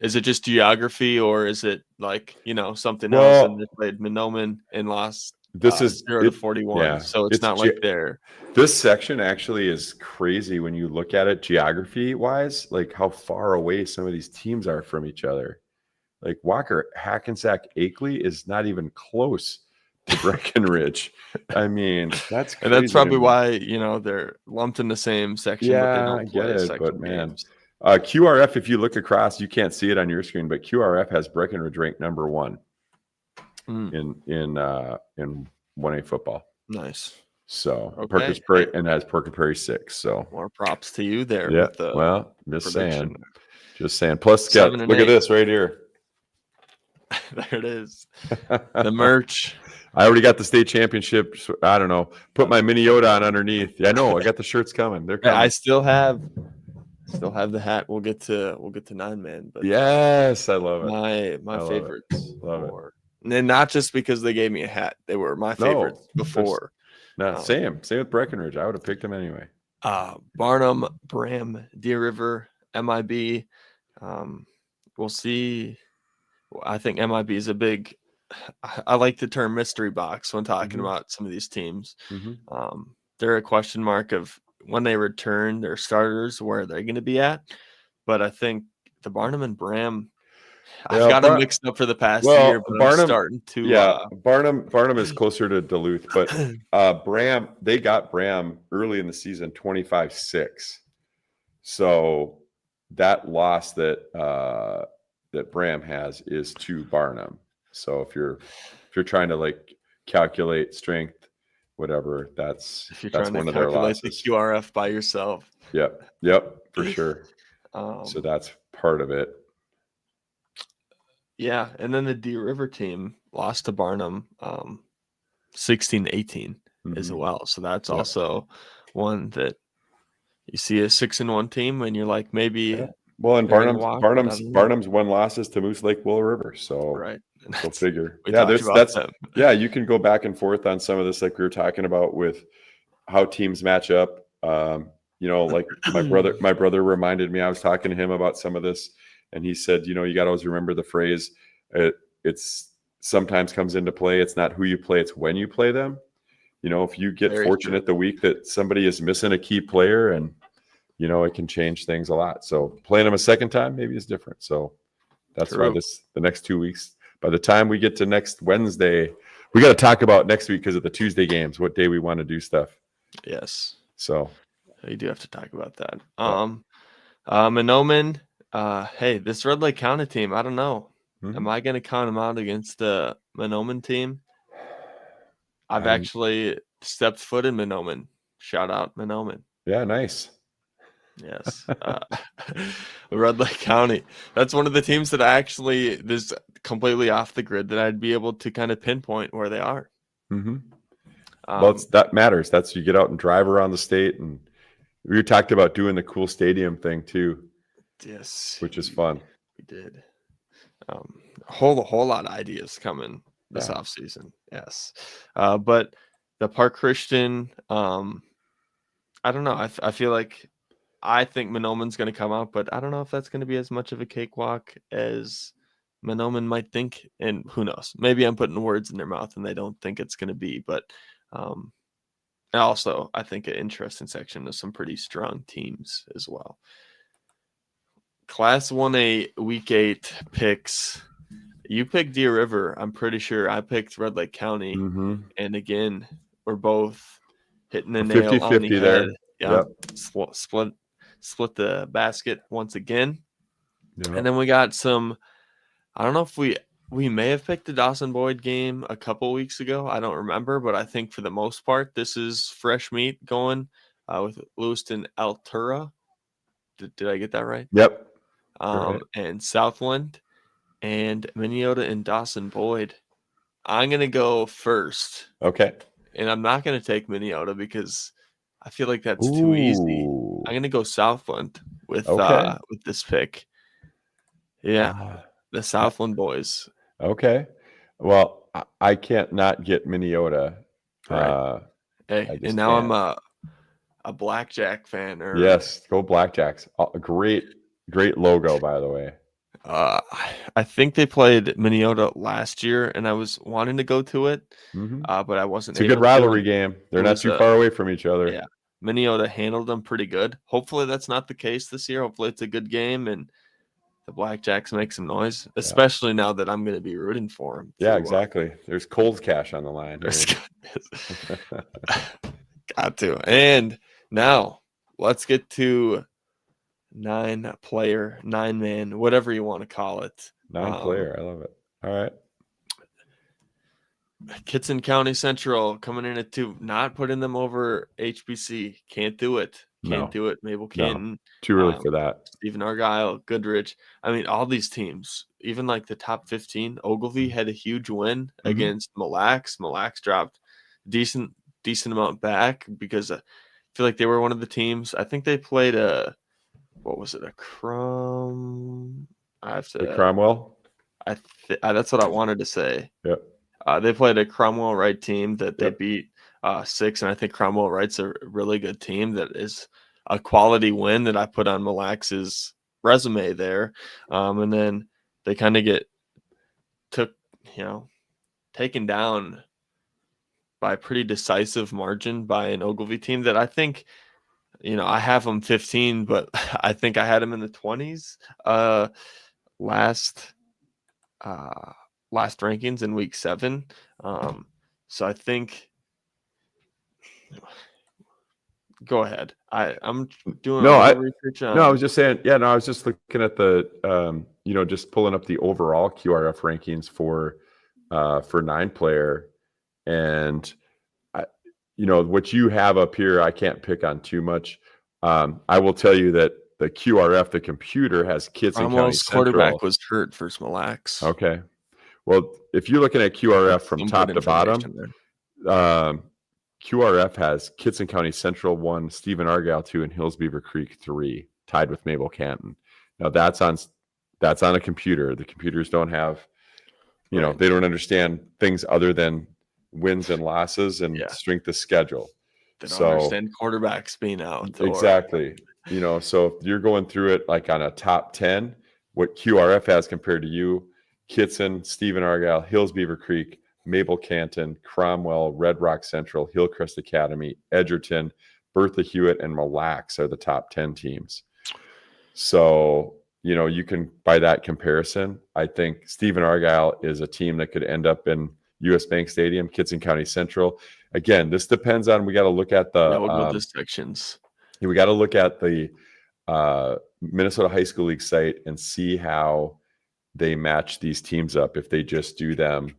is it just geography or is it like something else? And they played Monoman and lost. This is 0-41, so it's not like they're. This section actually is crazy when you look at it geography wise, like how far away some of these teams are from each other. Like Walker Hackensack Akeley is not even close to Breckenridge. I mean, that's crazy. And that's probably why they're lumped in the same section. Yeah, but they don't play I get it, but man, QRF. If you look across, you can't see it on your screen, but QRF has Breckenridge ranked number 1. in 1A football. Nice. So Okay. Perkins Prairie and has Perkins Prairie 6. So More props to you there yeah. with the Well, just prediction. saying. Plus, 7 and look at 8. this right here. There it is. The merch. I already got the state championship. So I don't know. Put my mini Yoda on underneath. Yeah, I know. I got the shirts coming. They're coming. I still have the hat. We'll get to 9-man, but yes, I love it. my I love favorites. it. Love it. And then not just because they gave me a hat. They were my favorites before. No, same with Breckenridge. I would have picked them anyway. Barnum, Bram, Deer River, MIB. We'll see. I think MIB is a big. I like the term mystery box when talking about some of these teams. They're a question mark of when they return their starters, where they're going to be at. But I think the Barnum and Bram, I've got them mixed up for the past year, but Barnum, I'm starting to. Barnum is closer to Duluth, but Bram, they got Bram early in the season, 25-6. So that loss that Bram has is to Barnum. So if you're trying to like calculate strength, whatever, that's one of their losses. The QRF by yourself. Yep, for sure. So that's part of it. Yeah, and then the Deer River team lost to Barnum 16-18 as well. So that's also one that you see a 6-1 team and you're like maybe. Yeah. Well, and Barnum's won losses to Moose Lake Willow River. So right. Go figure. Yeah, you can go back and forth on some of this, like we were talking about with how teams match up. Like my brother reminded me, I was talking to him about some of this, and he said, you got to always remember the phrase, it's sometimes comes into play. It's not who you play, it's when you play them. If you get fortunate the week that somebody is missing a key player, and it can change things a lot. So playing them a second time maybe is different. So that's why the next 2 weeks, by the time we get to next Wednesday, we got to talk about next week because of the Tuesday games, what day we want to do stuff. Yes. So you do have to talk about that. Mahnomen, hey, this Red Lake County team, I don't know. Am I going to count them out against the Mahnomen team? I've actually stepped foot in Mahnomen. Shout out Mahnomen. Yeah, nice. Yes. Red Lake County. That's one of the teams that this completely off the grid that I'd be able to kind of pinpoint where they are. Well, that matters. That's you get out and drive around the state, and we talked about doing the cool stadium thing too. Yes, which is fun. We did. A whole lot of ideas coming this off season. Yes, but the Park Christian. I don't know. I feel like. I think Mahnomen's going to come out, but I don't know if that's going to be as much of a cakewalk as Mahnomen might think. And who knows? Maybe I'm putting words in their mouth and they don't think it's going to be. But also, I think an interesting section of some pretty strong teams as well. Class 1A Week 8 picks. You picked Deer River. I'm pretty sure I picked Red Lake County. And again, we're both hitting the nail on the head. There. Yeah, yep. Split the basket once again. Yep. And then we got some, I don't know if we may have picked the Dawson Boyd game a couple weeks ago. I don't remember, but I think for the most part, this is fresh meat going with Lewiston Altura. Did I get that right? Yep. And Southland and Minneota and Dawson Boyd. I'm going to go first. Okay. And I'm not going to take Minneota because I feel like that's too easy. I'm going to go Southland with this pick. Yeah, the Southland boys. Okay. Well, I can't not get Minneota. Right. And now I'm a Blackjack fan. Yes, go Blackjacks. Great logo, by the way. I think they played Minneota last year, and I was wanting to go to it, but I wasn't. It's a good rivalry game. They're not too far away from each other. Yeah, Minneota handled them pretty good. Hopefully, that's not the case this year. Hopefully, it's a good game, and the Blackjacks make some noise, especially now that I'm going to be rooting for them. Yeah, exactly. There's cold cash on the line. Got to. And now let's get to 9-player, 9-man, whatever you want to call it. 9-player. I love it. All right. Kitson County Central coming in at 2, not putting them over HBC. Can't do it. Can't No, do it. Mabel no, Canton, too early for that. Stephen Argyle, Goodrich. I mean, all these teams, even like the top 15, Ogilvy had a huge win against Mille Lacs. Mille Lacs dropped decent amount back because I feel like they were one of the teams. I think they played what was it, a Crum? I have The to. Cromwell. That's what I wanted to say. Yep. They played a Cromwell Wright team that they Yep. beat 6, and I think Cromwell Wright's a really good team that is a quality win that I put on Mille Lacs's resume there. And then they kind of taken down by a pretty decisive margin by an Ogilvy team that I think, I have them 15, but I think I had them in the 20s last rankings in week 7. So I think, go ahead. I'm doing a little research on. No, I was just saying, yeah, no, I was just looking at the, just pulling up the overall QRF rankings for 9-player, and what you have up here, I can't pick on too much. I will tell you that the QRF, the computer, has Kitson County Central. Quarterback was hurt for Mille Lacs. Okay. Well, if you're looking at QRF from top to bottom, QRF has Kitson County Central 1, Stephen Argyle 2, and Hills Beaver Creek 3, tied with Mabel Canton. Now that's on a computer. The computers don't have, they don't understand things other than wins and losses and strength of schedule. They don't understand quarterbacks being out. Exactly. So if you're going through it like on a top 10, what QRF has compared to you, Kitson, Stephen Argyle, Hills Beaver Creek, Mabel Canton, Cromwell, Red Rock Central, Hillcrest Academy, Edgerton, Bertha Hewitt, and Mille Lacs are the top 10 teams. So, you can, by that comparison, I think Stephen Argyle is a team that could end up in U.S. Bank Stadium, Kitson County Central. Again, this depends on, we got to look at the we'll go to sections. We got to look at the Minnesota High School League site and see how they match these teams up. If they just do them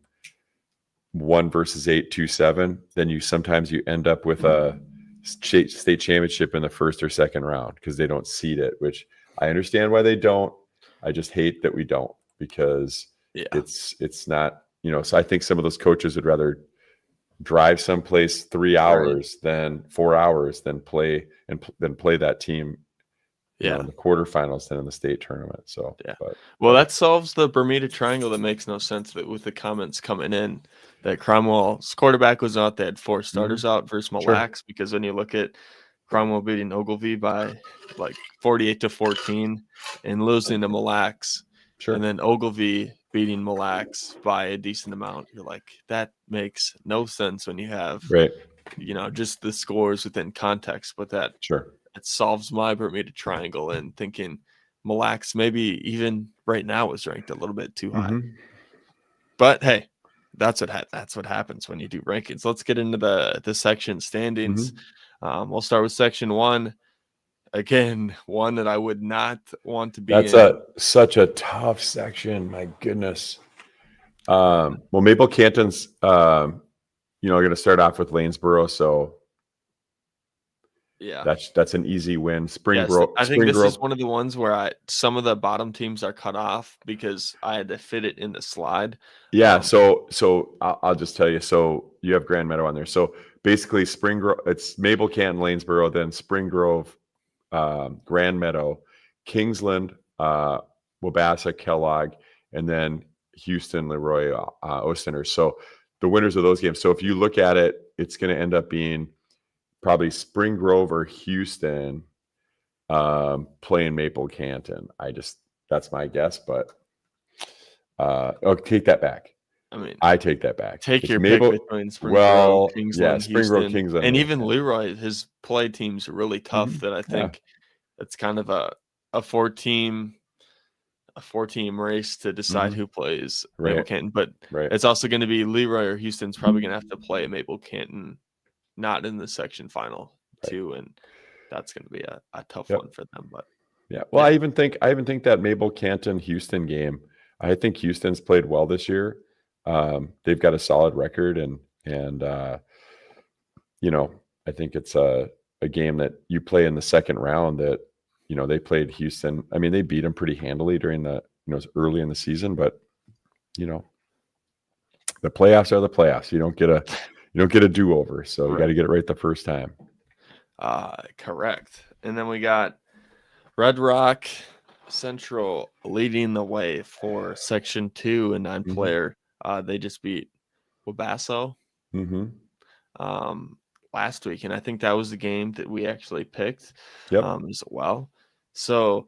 1 versus 8, 2, 7, then sometimes you end up with a state championship in the first or second round because they don't seed it, which I understand why they don't. I just hate that we don't, because it's not, so I think some of those coaches would rather drive someplace 3 hours than 4 hours than play that team in the quarterfinals than in the state tournament. So that solves the Bermuda Triangle that makes no sense with the comments coming in that Cromwell's quarterback was out. They had 4 starters out versus Mille Lacs, because when you look at Cromwell beating Ogilvy by like 48-14 and losing to Mille Lacs, and then Ogilvy beating Mille Lacs by a decent amount, you're like, that makes no sense when you have just the scores within context. But that it solves my Bermuda Triangle, and thinking Mille Lacs maybe even right now is ranked a little bit too high. But hey, that's what happens when you do rankings. Let's get into the section standings. We'll start with section 1. Again, one that I would not want to be in. That's such a tough section. My goodness. Well, Mabel Canton's, going to start off with Lanesboro. So that's an easy win. Spring Grove. I think this is one of the ones where some of the bottom teams are cut off because I had to fit it in the slide. Yeah. So I'll just tell you. So you have Grand Meadow on there. So basically Spring Grove, it's Mabel Canton, Lanesboro, then Spring Grove, Grand Meadow, Kingsland, Wabasca, Kellogg, and then Houston, Leroy, Oostender. So the winners of those games. So if you look at it, it's going to end up being probably Spring Grove or Houston playing Maple Canton. That's my guess, but take that back. I take that back. Take your pick between Spring Grove, Kingsland, Spring Grove, Kingsland, and even Leroy. His play teams are really tough. That I think it's kind of a 4-team race to decide who plays Maple Canton. But it's also going to be Leroy or Houston's probably going to have to play Maple Canton, not in the section final too, and that's going to be a tough one for them. But I even think that Maple Canton Houston game, I think Houston's played well this year. They've got a solid record, and I think it's a game that you play in the second round that, they played Houston. I mean, they beat them pretty handily during the, early in the season, but, the playoffs are the playoffs. You don't get a do-over. So you got to get it right the first time. Correct. And then we got Red Rock Central leading the way for Section 2 and 9-player. They just beat Wabasso last week, and I think that was the game that we actually picked as well. So,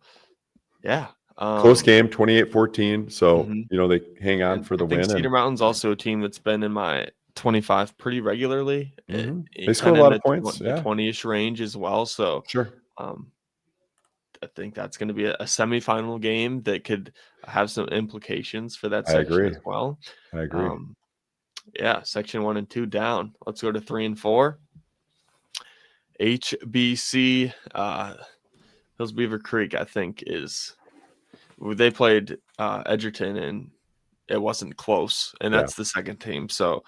yeah. Close game, 28-14. So, they hang on for the win. Cedar Mountain's also a team that's been in my 25 pretty regularly. They score a lot of points. The 20-ish range as well. So, sure. I think that's going to be a semifinal game that could have some implications for that section as well. I agree. Section 1 and 2 down. Let's go to 3 and 4. HBC Hills Beaver Creek, I think, they played Edgerton, and it wasn't close, and that's the second team. So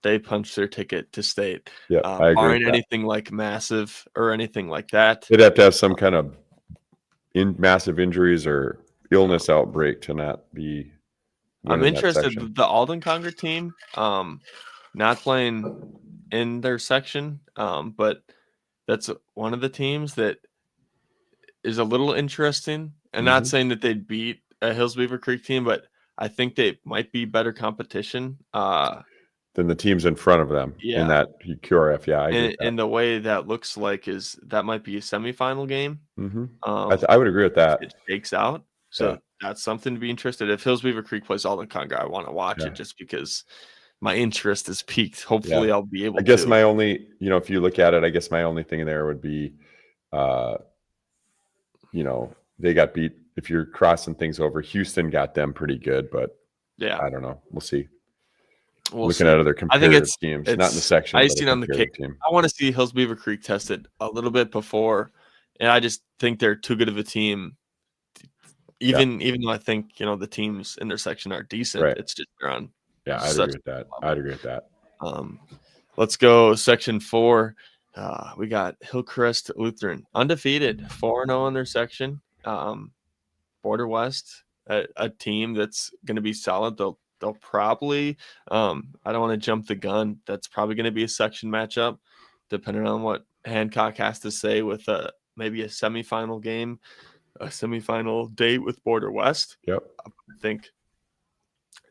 they punched their ticket to state. Yeah, I agree. Barring anything like massive or anything like that, they'd have to have some kind of massive injuries or illness outbreak to not be. I'm interested. The Alden Conger team, not playing in their section, but that's one of the teams that is a little interesting. And not saying that they'd beat a Hills Beaver Creek team, but I think they might be better competition than the teams in front of them in that QRF. Yeah, I agree with that. And the way that looks like is that might be a semifinal game. I would agree with that. It shakes out. So that's something to be interested in. If Hills Beaver Creek plays Alden Conger, I want to watch it just because my interest is peaked. Hopefully I'll be able to. I guess my only, if you look at it, I guess my only thing there would be, they got beat. If you're crossing things over, Houston got them pretty good, but I don't know. We'll see. Looking at other comparative teams, not in the section. Icing on the cake. I want to see Hills Beaver Creek tested a little bit before, and I just think they're too good of a team. Even though I think the teams in their section are decent, it's just they're on. Yeah, I'd agree with that. Let's go Section 4. We got Hillcrest Lutheran, undefeated, 4-0 in their section. Border West, a team that's going to be solid. They'll probably, I don't want to jump the gun. That's probably going to be a section matchup, depending on what Hancock has to say with maybe a semifinal game, a semifinal date with Border West. Yep. I think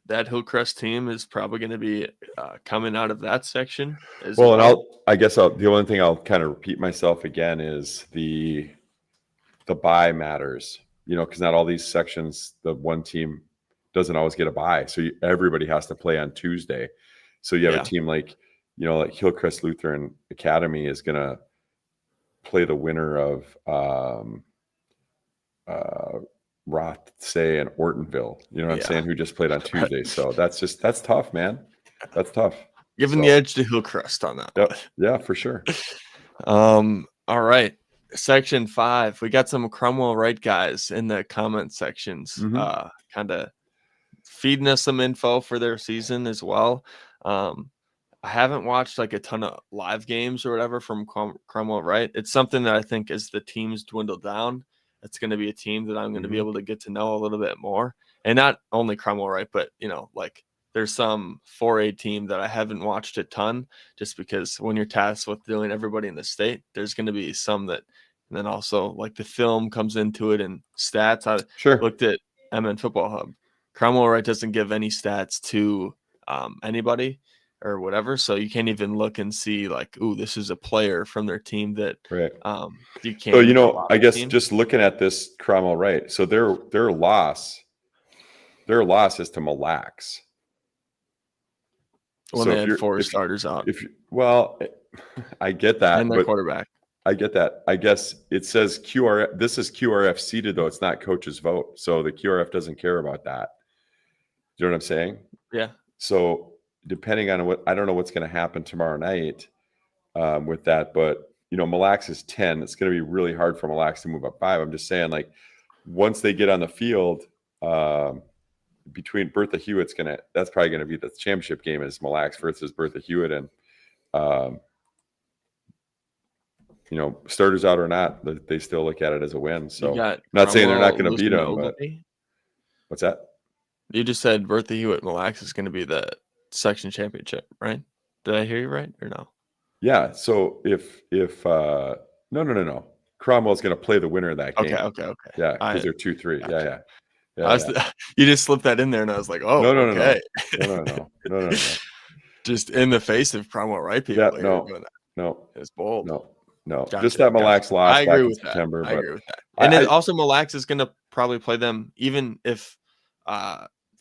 that Hillcrest team is probably going to be coming out of that section as well. And I guess the only thing I'll kind of repeat myself again is the bye matters, because not all these sections, the one team doesn't always get a bye. So everybody has to play on Tuesday. So you have a team like Hillcrest Lutheran Academy is going to play the winner of Rothsay and Ortonville, what I'm saying, who just played on Tuesday. So that's tough, man. That's tough. Giving the edge to Hillcrest on that. Yeah, for sure. All right. Section 5. We got some Cromwell Wright guys in the comment sections, kind of feeding us some info for their season as well. I haven't watched like a ton of live games or whatever from Cromwell Wright. It's something that I think as the teams dwindle down, it's going to be a team that I'm going to be able to get to know a little bit more. And not only Cromwell Wright, but, there's some 4A team that I haven't watched a ton just because when you're tasked with doing everybody in the state, there's going to be some that, and then also like the film comes into it and stats. I looked at MN Football Hub. Cromwell Wright doesn't give any stats to anybody or whatever. So you can't even look and see like, ooh, this is a player from their team that you can't. So, I guess just looking at this Cromwell Wright, so their loss is to Mille Lacs. When they had 4 starters out. I get that. And their quarterback. I get that. I guess it says QRF. This is QRF seated, though. It's not coach's vote. So the QRF doesn't care about that. You know what I'm saying? Yeah. So depending on I don't know what's going to happen tomorrow night with that. But, Mille Lacs is 10. It's going to be really hard for Mille Lacs to move up 5. I'm just saying, like, once they get on the field, between Bertha Hewitt's that's probably gonna be the championship game is Mille Lacs versus Bertha Hewitt, and starters out or not, they still look at it as a win. So You got not saying they're not Cromwell going to beat losing to them, but Ogilvy. what's that? You just said Bertha Hewitt Mille Lacs is going to be the section championship, right? Did I hear you right or no? Yeah. So if no. Cromwell's going to play the winner of that game. Okay. Yeah, because they're 2-3. Gotcha. Yeah. You just slipped that in there, and I was like, "Oh, No. okay." No. Just in the face of Cromwell Wright people. Yeah, No, it's bold. No. Gotcha, Just that Mille Lacs loss. I agree with September, that. but I agree with that. And also, Mille Lacs is going to probably play them, even if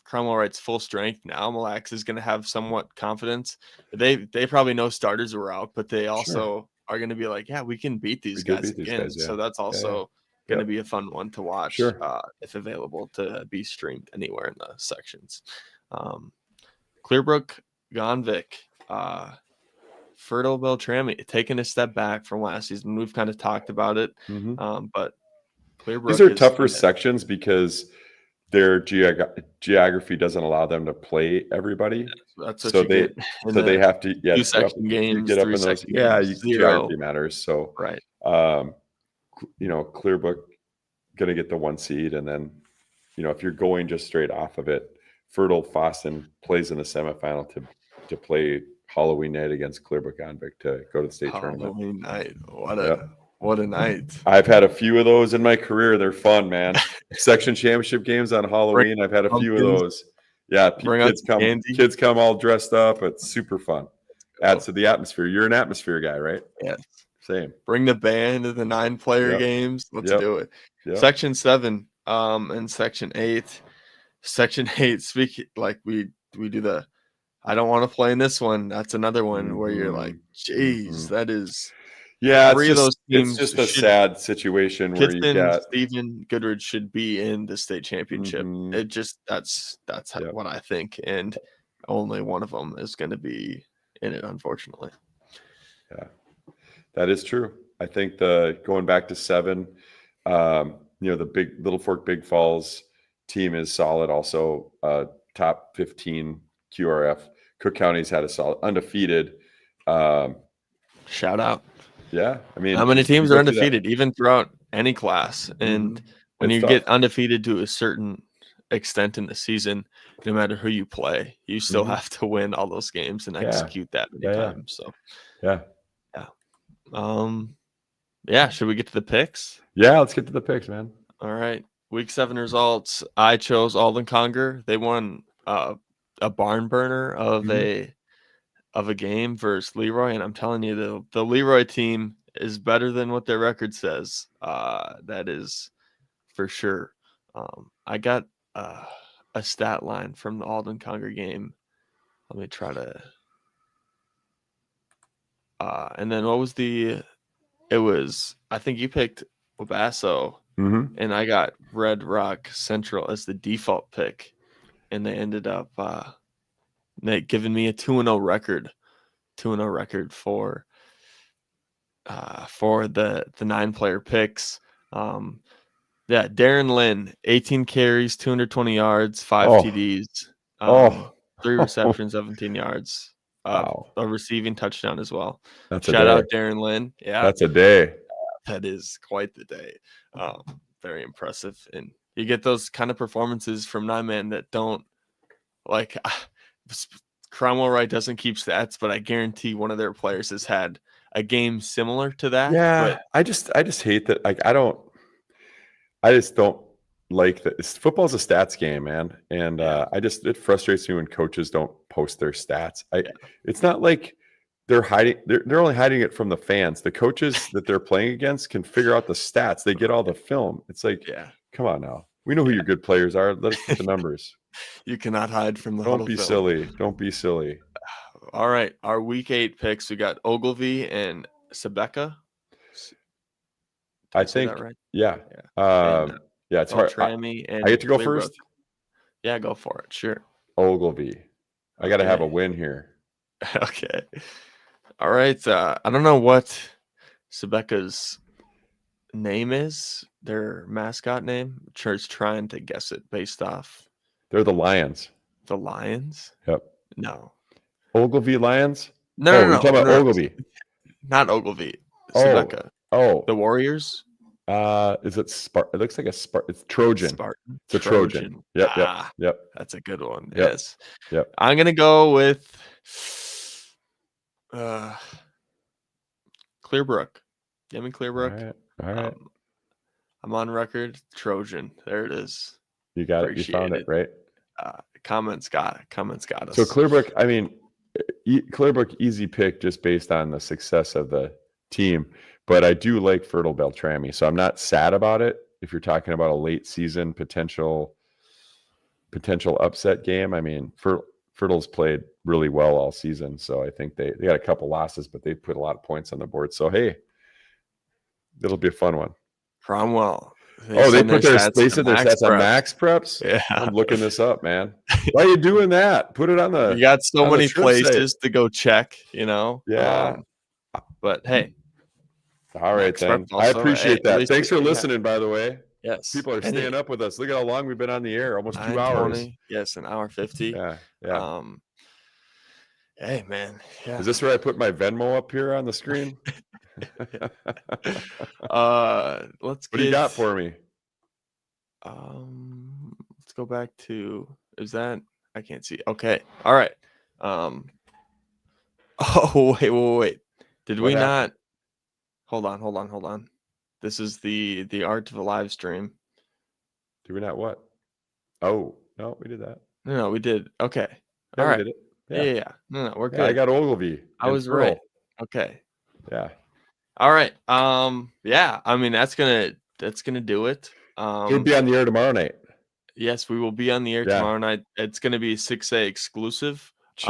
Cromwell Wright's full strength now. Mille Lacs is going to have somewhat confidence. They probably know starters were out, but they also are going to be like, yeah, we can beat these guys again. So that's also going to be a fun one to watch if available to be streamed anywhere in the sections. Clearbrook, Gonvick, Fertile Beltrami taking a step back from last season. We've kind of talked about it, but Clearbrook, these are tougher sections because their geography doesn't allow them to play every. That's what so you they get so they have to section games, get up in those games, geography matters. So right, Clearbrook going to get the 1 seed, and then if you're going just straight off of it, Fertile Foston plays in the semifinal to play Halloween night against Clearbrook Gonvick to go to the state tournament. Halloween night, what a night! I've had a few of those in my career. They're fun, man. Section championship games on Halloween. I've had a few of those. Yeah, kids come all dressed up. It's super fun. Adds to the atmosphere. You're an atmosphere guy, right? Yeah. Same. Bring the band to the 9-player games. Let's do it. Yep. Section 7 and Section 8. Section 8, speak like we do the I don't want to play in this one. That's another one where you're like, geez, that is three of those teams. It's just a sad situation where you got Stephen Goodrich should be in the state championship. It just that's what I think, and only one of them is going to be in it, unfortunately. Yeah, that is true. I think going back to 7, the big Little Fork Big Falls team is solid. Also, top 15 QRF. Cook County's had a solid undefeated. Shout out. Yeah, I mean, how many teams are undefeated, even throughout any class? And when you get undefeated to a certain extent in the season, no matter who you play, you still have to win all those games and execute that many times. So, should we get to the picks? Yeah, let's get to the picks, man. All right, Week 7 results. I chose Alden Conger. They won a barn burner of a game versus Leroy, and I'm telling you, the Leroy team is better than what their record says. That is for sure. I got a stat line from the Alden Conger game. Let me try to. And then what was it was, I think you picked Wabasso, and I got Red Rock Central as the default pick, and they ended up giving me a 2-0 record. 2-0 record for the 9-player picks. Darren Lynn, 18 carries, 220 yards, 5 TDs, 3 receptions, 17 yards. A receiving touchdown as well. Shout out Darren Lynn. Yeah, that's a day. That is quite the day. Very impressive. And you get those kind of performances from 9-man that don't like. Cromwell Wright doesn't keep stats, but I guarantee one of their players has had a game similar to that. Yeah, but I just hate that. Like, I just don't like that. Football's a stats game, man, and it frustrates me when coaches don't post their stats. It's not like they're hiding. They're only hiding it from the fans. The coaches that they're playing against can figure out the stats. They get all the film. It's like, come on now. We know who your good players are. Let us get the numbers. You cannot hide from the Don't be silly. Don't be silly. All right. Our Week 8 picks, we got Ogilvy and Sebeka. I think that right? Yeah. It's hard. I get to go first? Yeah, go for it. Sure. Ogilvy. I got to have a win here. Okay. All right. I don't know what Sebeka's name is, their mascot name. Sure, it's trying to guess it based off They're the Lions. The Lions? Yep. No. Ogilvy Lions? No, Oh, no, you're no, talking about no. Ogilvy. Not Ogilvy. Oh, Seneca. oh. The Warriors? Is it It looks like it's Trojan. Spartan. It's a Trojan. Yep. That's a good one. Yep. Yes. Yep. I'm gonna go with Clearbrook. Give me Clearbrook. All right. I'm on record. Trojan. There it is. You got it. You found it, right? Comments got us. So Clearbrook, I mean, Clearbrook easy pick just based on the success of the team, but I do like Fertile Beltrami, so I'm not sad about it. If you're talking about a late season potential upset game, I mean, Fertile's played really well all season, so I think they got a couple losses, but they put a lot of points on the board. So hey, it'll be a fun one. Cromwell. They said their stats on Max Preps. Yeah, I'm looking this up, man. Why are you doing that? Put it on the. You got so many places to go check, Yeah. But hey. All right, then. I appreciate that. Thanks for listening, by the way. Yes. People are staying up with us. Look at how long we've been on the air. Almost 2 hours. Yes, an hour 50. Yeah. Hey, man. Yeah. Is this where I put my Venmo up here on the screen? What do you got for me? Let's go back to, is that, I can't see. Okay. All right. Oh, wait. Did we not? Hold on. This is the art of a live stream. Did we not what? Oh, no, we did that. No, we did. Okay. Yeah, all right. We did it. Yeah. No, we're good. I got Ogilvy. I was right. Okay. Yeah. All right. Yeah. I mean, that's gonna do it. We'll be on the air tomorrow night. Yes, we will be on the air tomorrow night. It's gonna be 6A exclusive. Check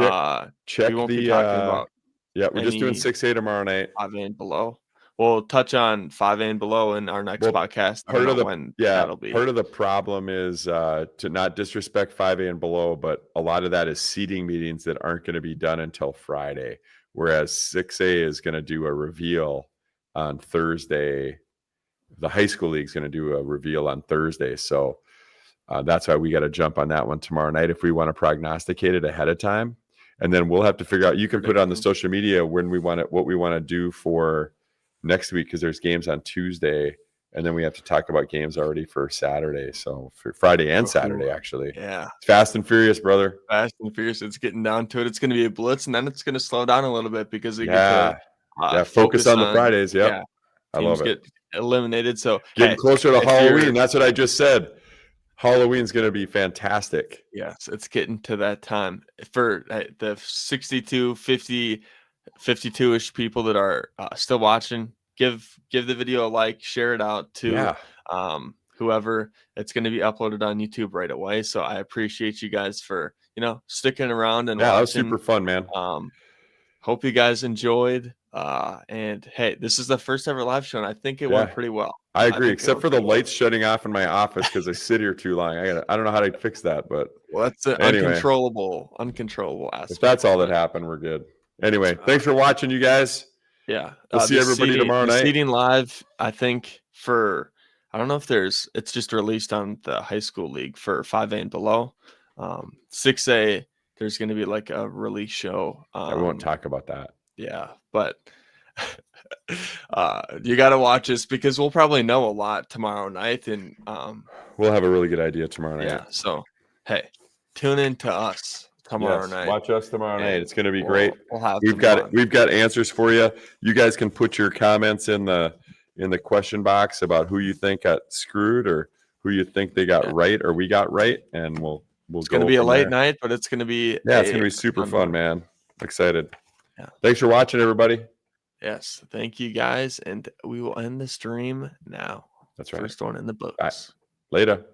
we won't be talking about. Yeah, we're just doing 6A tomorrow night. 5A and below. We'll touch on 5A and below in our next podcast. Part of the problem is to not disrespect 5A and below, but a lot of that is seating meetings that aren't going to be done until Friday. Whereas 6A is going to do a reveal on Thursday. The high school league is going to do a reveal on Thursday. So that's why we got to jump on that one tomorrow night if we want to prognosticate it ahead of time. And then we'll have to figure out, you can put it on the social media when we want it, what we want to do for next week, because there's games on Tuesday. And then we have to talk about games already for Saturday. So for Friday and Saturday, actually. Yeah. Fast and furious, brother. Fast and furious. It's getting down to it. It's going to be a blitz, and then it's going to slow down a little bit because they get to focus on the Fridays. Yep. Yeah. I love it. Get eliminated. So getting closer to Halloween. That's what I just said. Halloween's going to be fantastic. Yes, it's getting to that time. For the 62, 50, 52-ish people that are still watching, give the video a like, share it out to whoever. It's going to be uploaded on YouTube right away. So I appreciate you guys for sticking around and watching. That was super fun, man. Hope you guys enjoyed. And hey, this is the first ever live show, and I think it went pretty well. I agree, except for the lights shutting off in my office because I sit here too long. I don't know how to fix that, but that's an uncontrollable aspect. If that's all that happened, we're good. Anyway, thanks for watching, you guys. Yeah, we'll see everybody tomorrow night. Seating live, I think I don't know if it's just released on the high school league for 5A and below. 6A, there's going to be like a release show. We won't talk about that. Yeah, but you got to watch us because we'll probably know a lot tomorrow night, and we'll have a really good idea tomorrow night. Yeah, so hey, tune in to us tomorrow night. Watch us tomorrow night. It's going to be great. We've got answers for you. You guys can put your comments in the question box about who you think got screwed or who you think they got right or we got right, and we'll It's going to be a late night, but it's going to be it's going to be super fun, man. Excited. Yeah. Thanks for watching, everybody. Yes, thank you guys, and we will end the stream now. That's right. First one in the books. Bye. Later.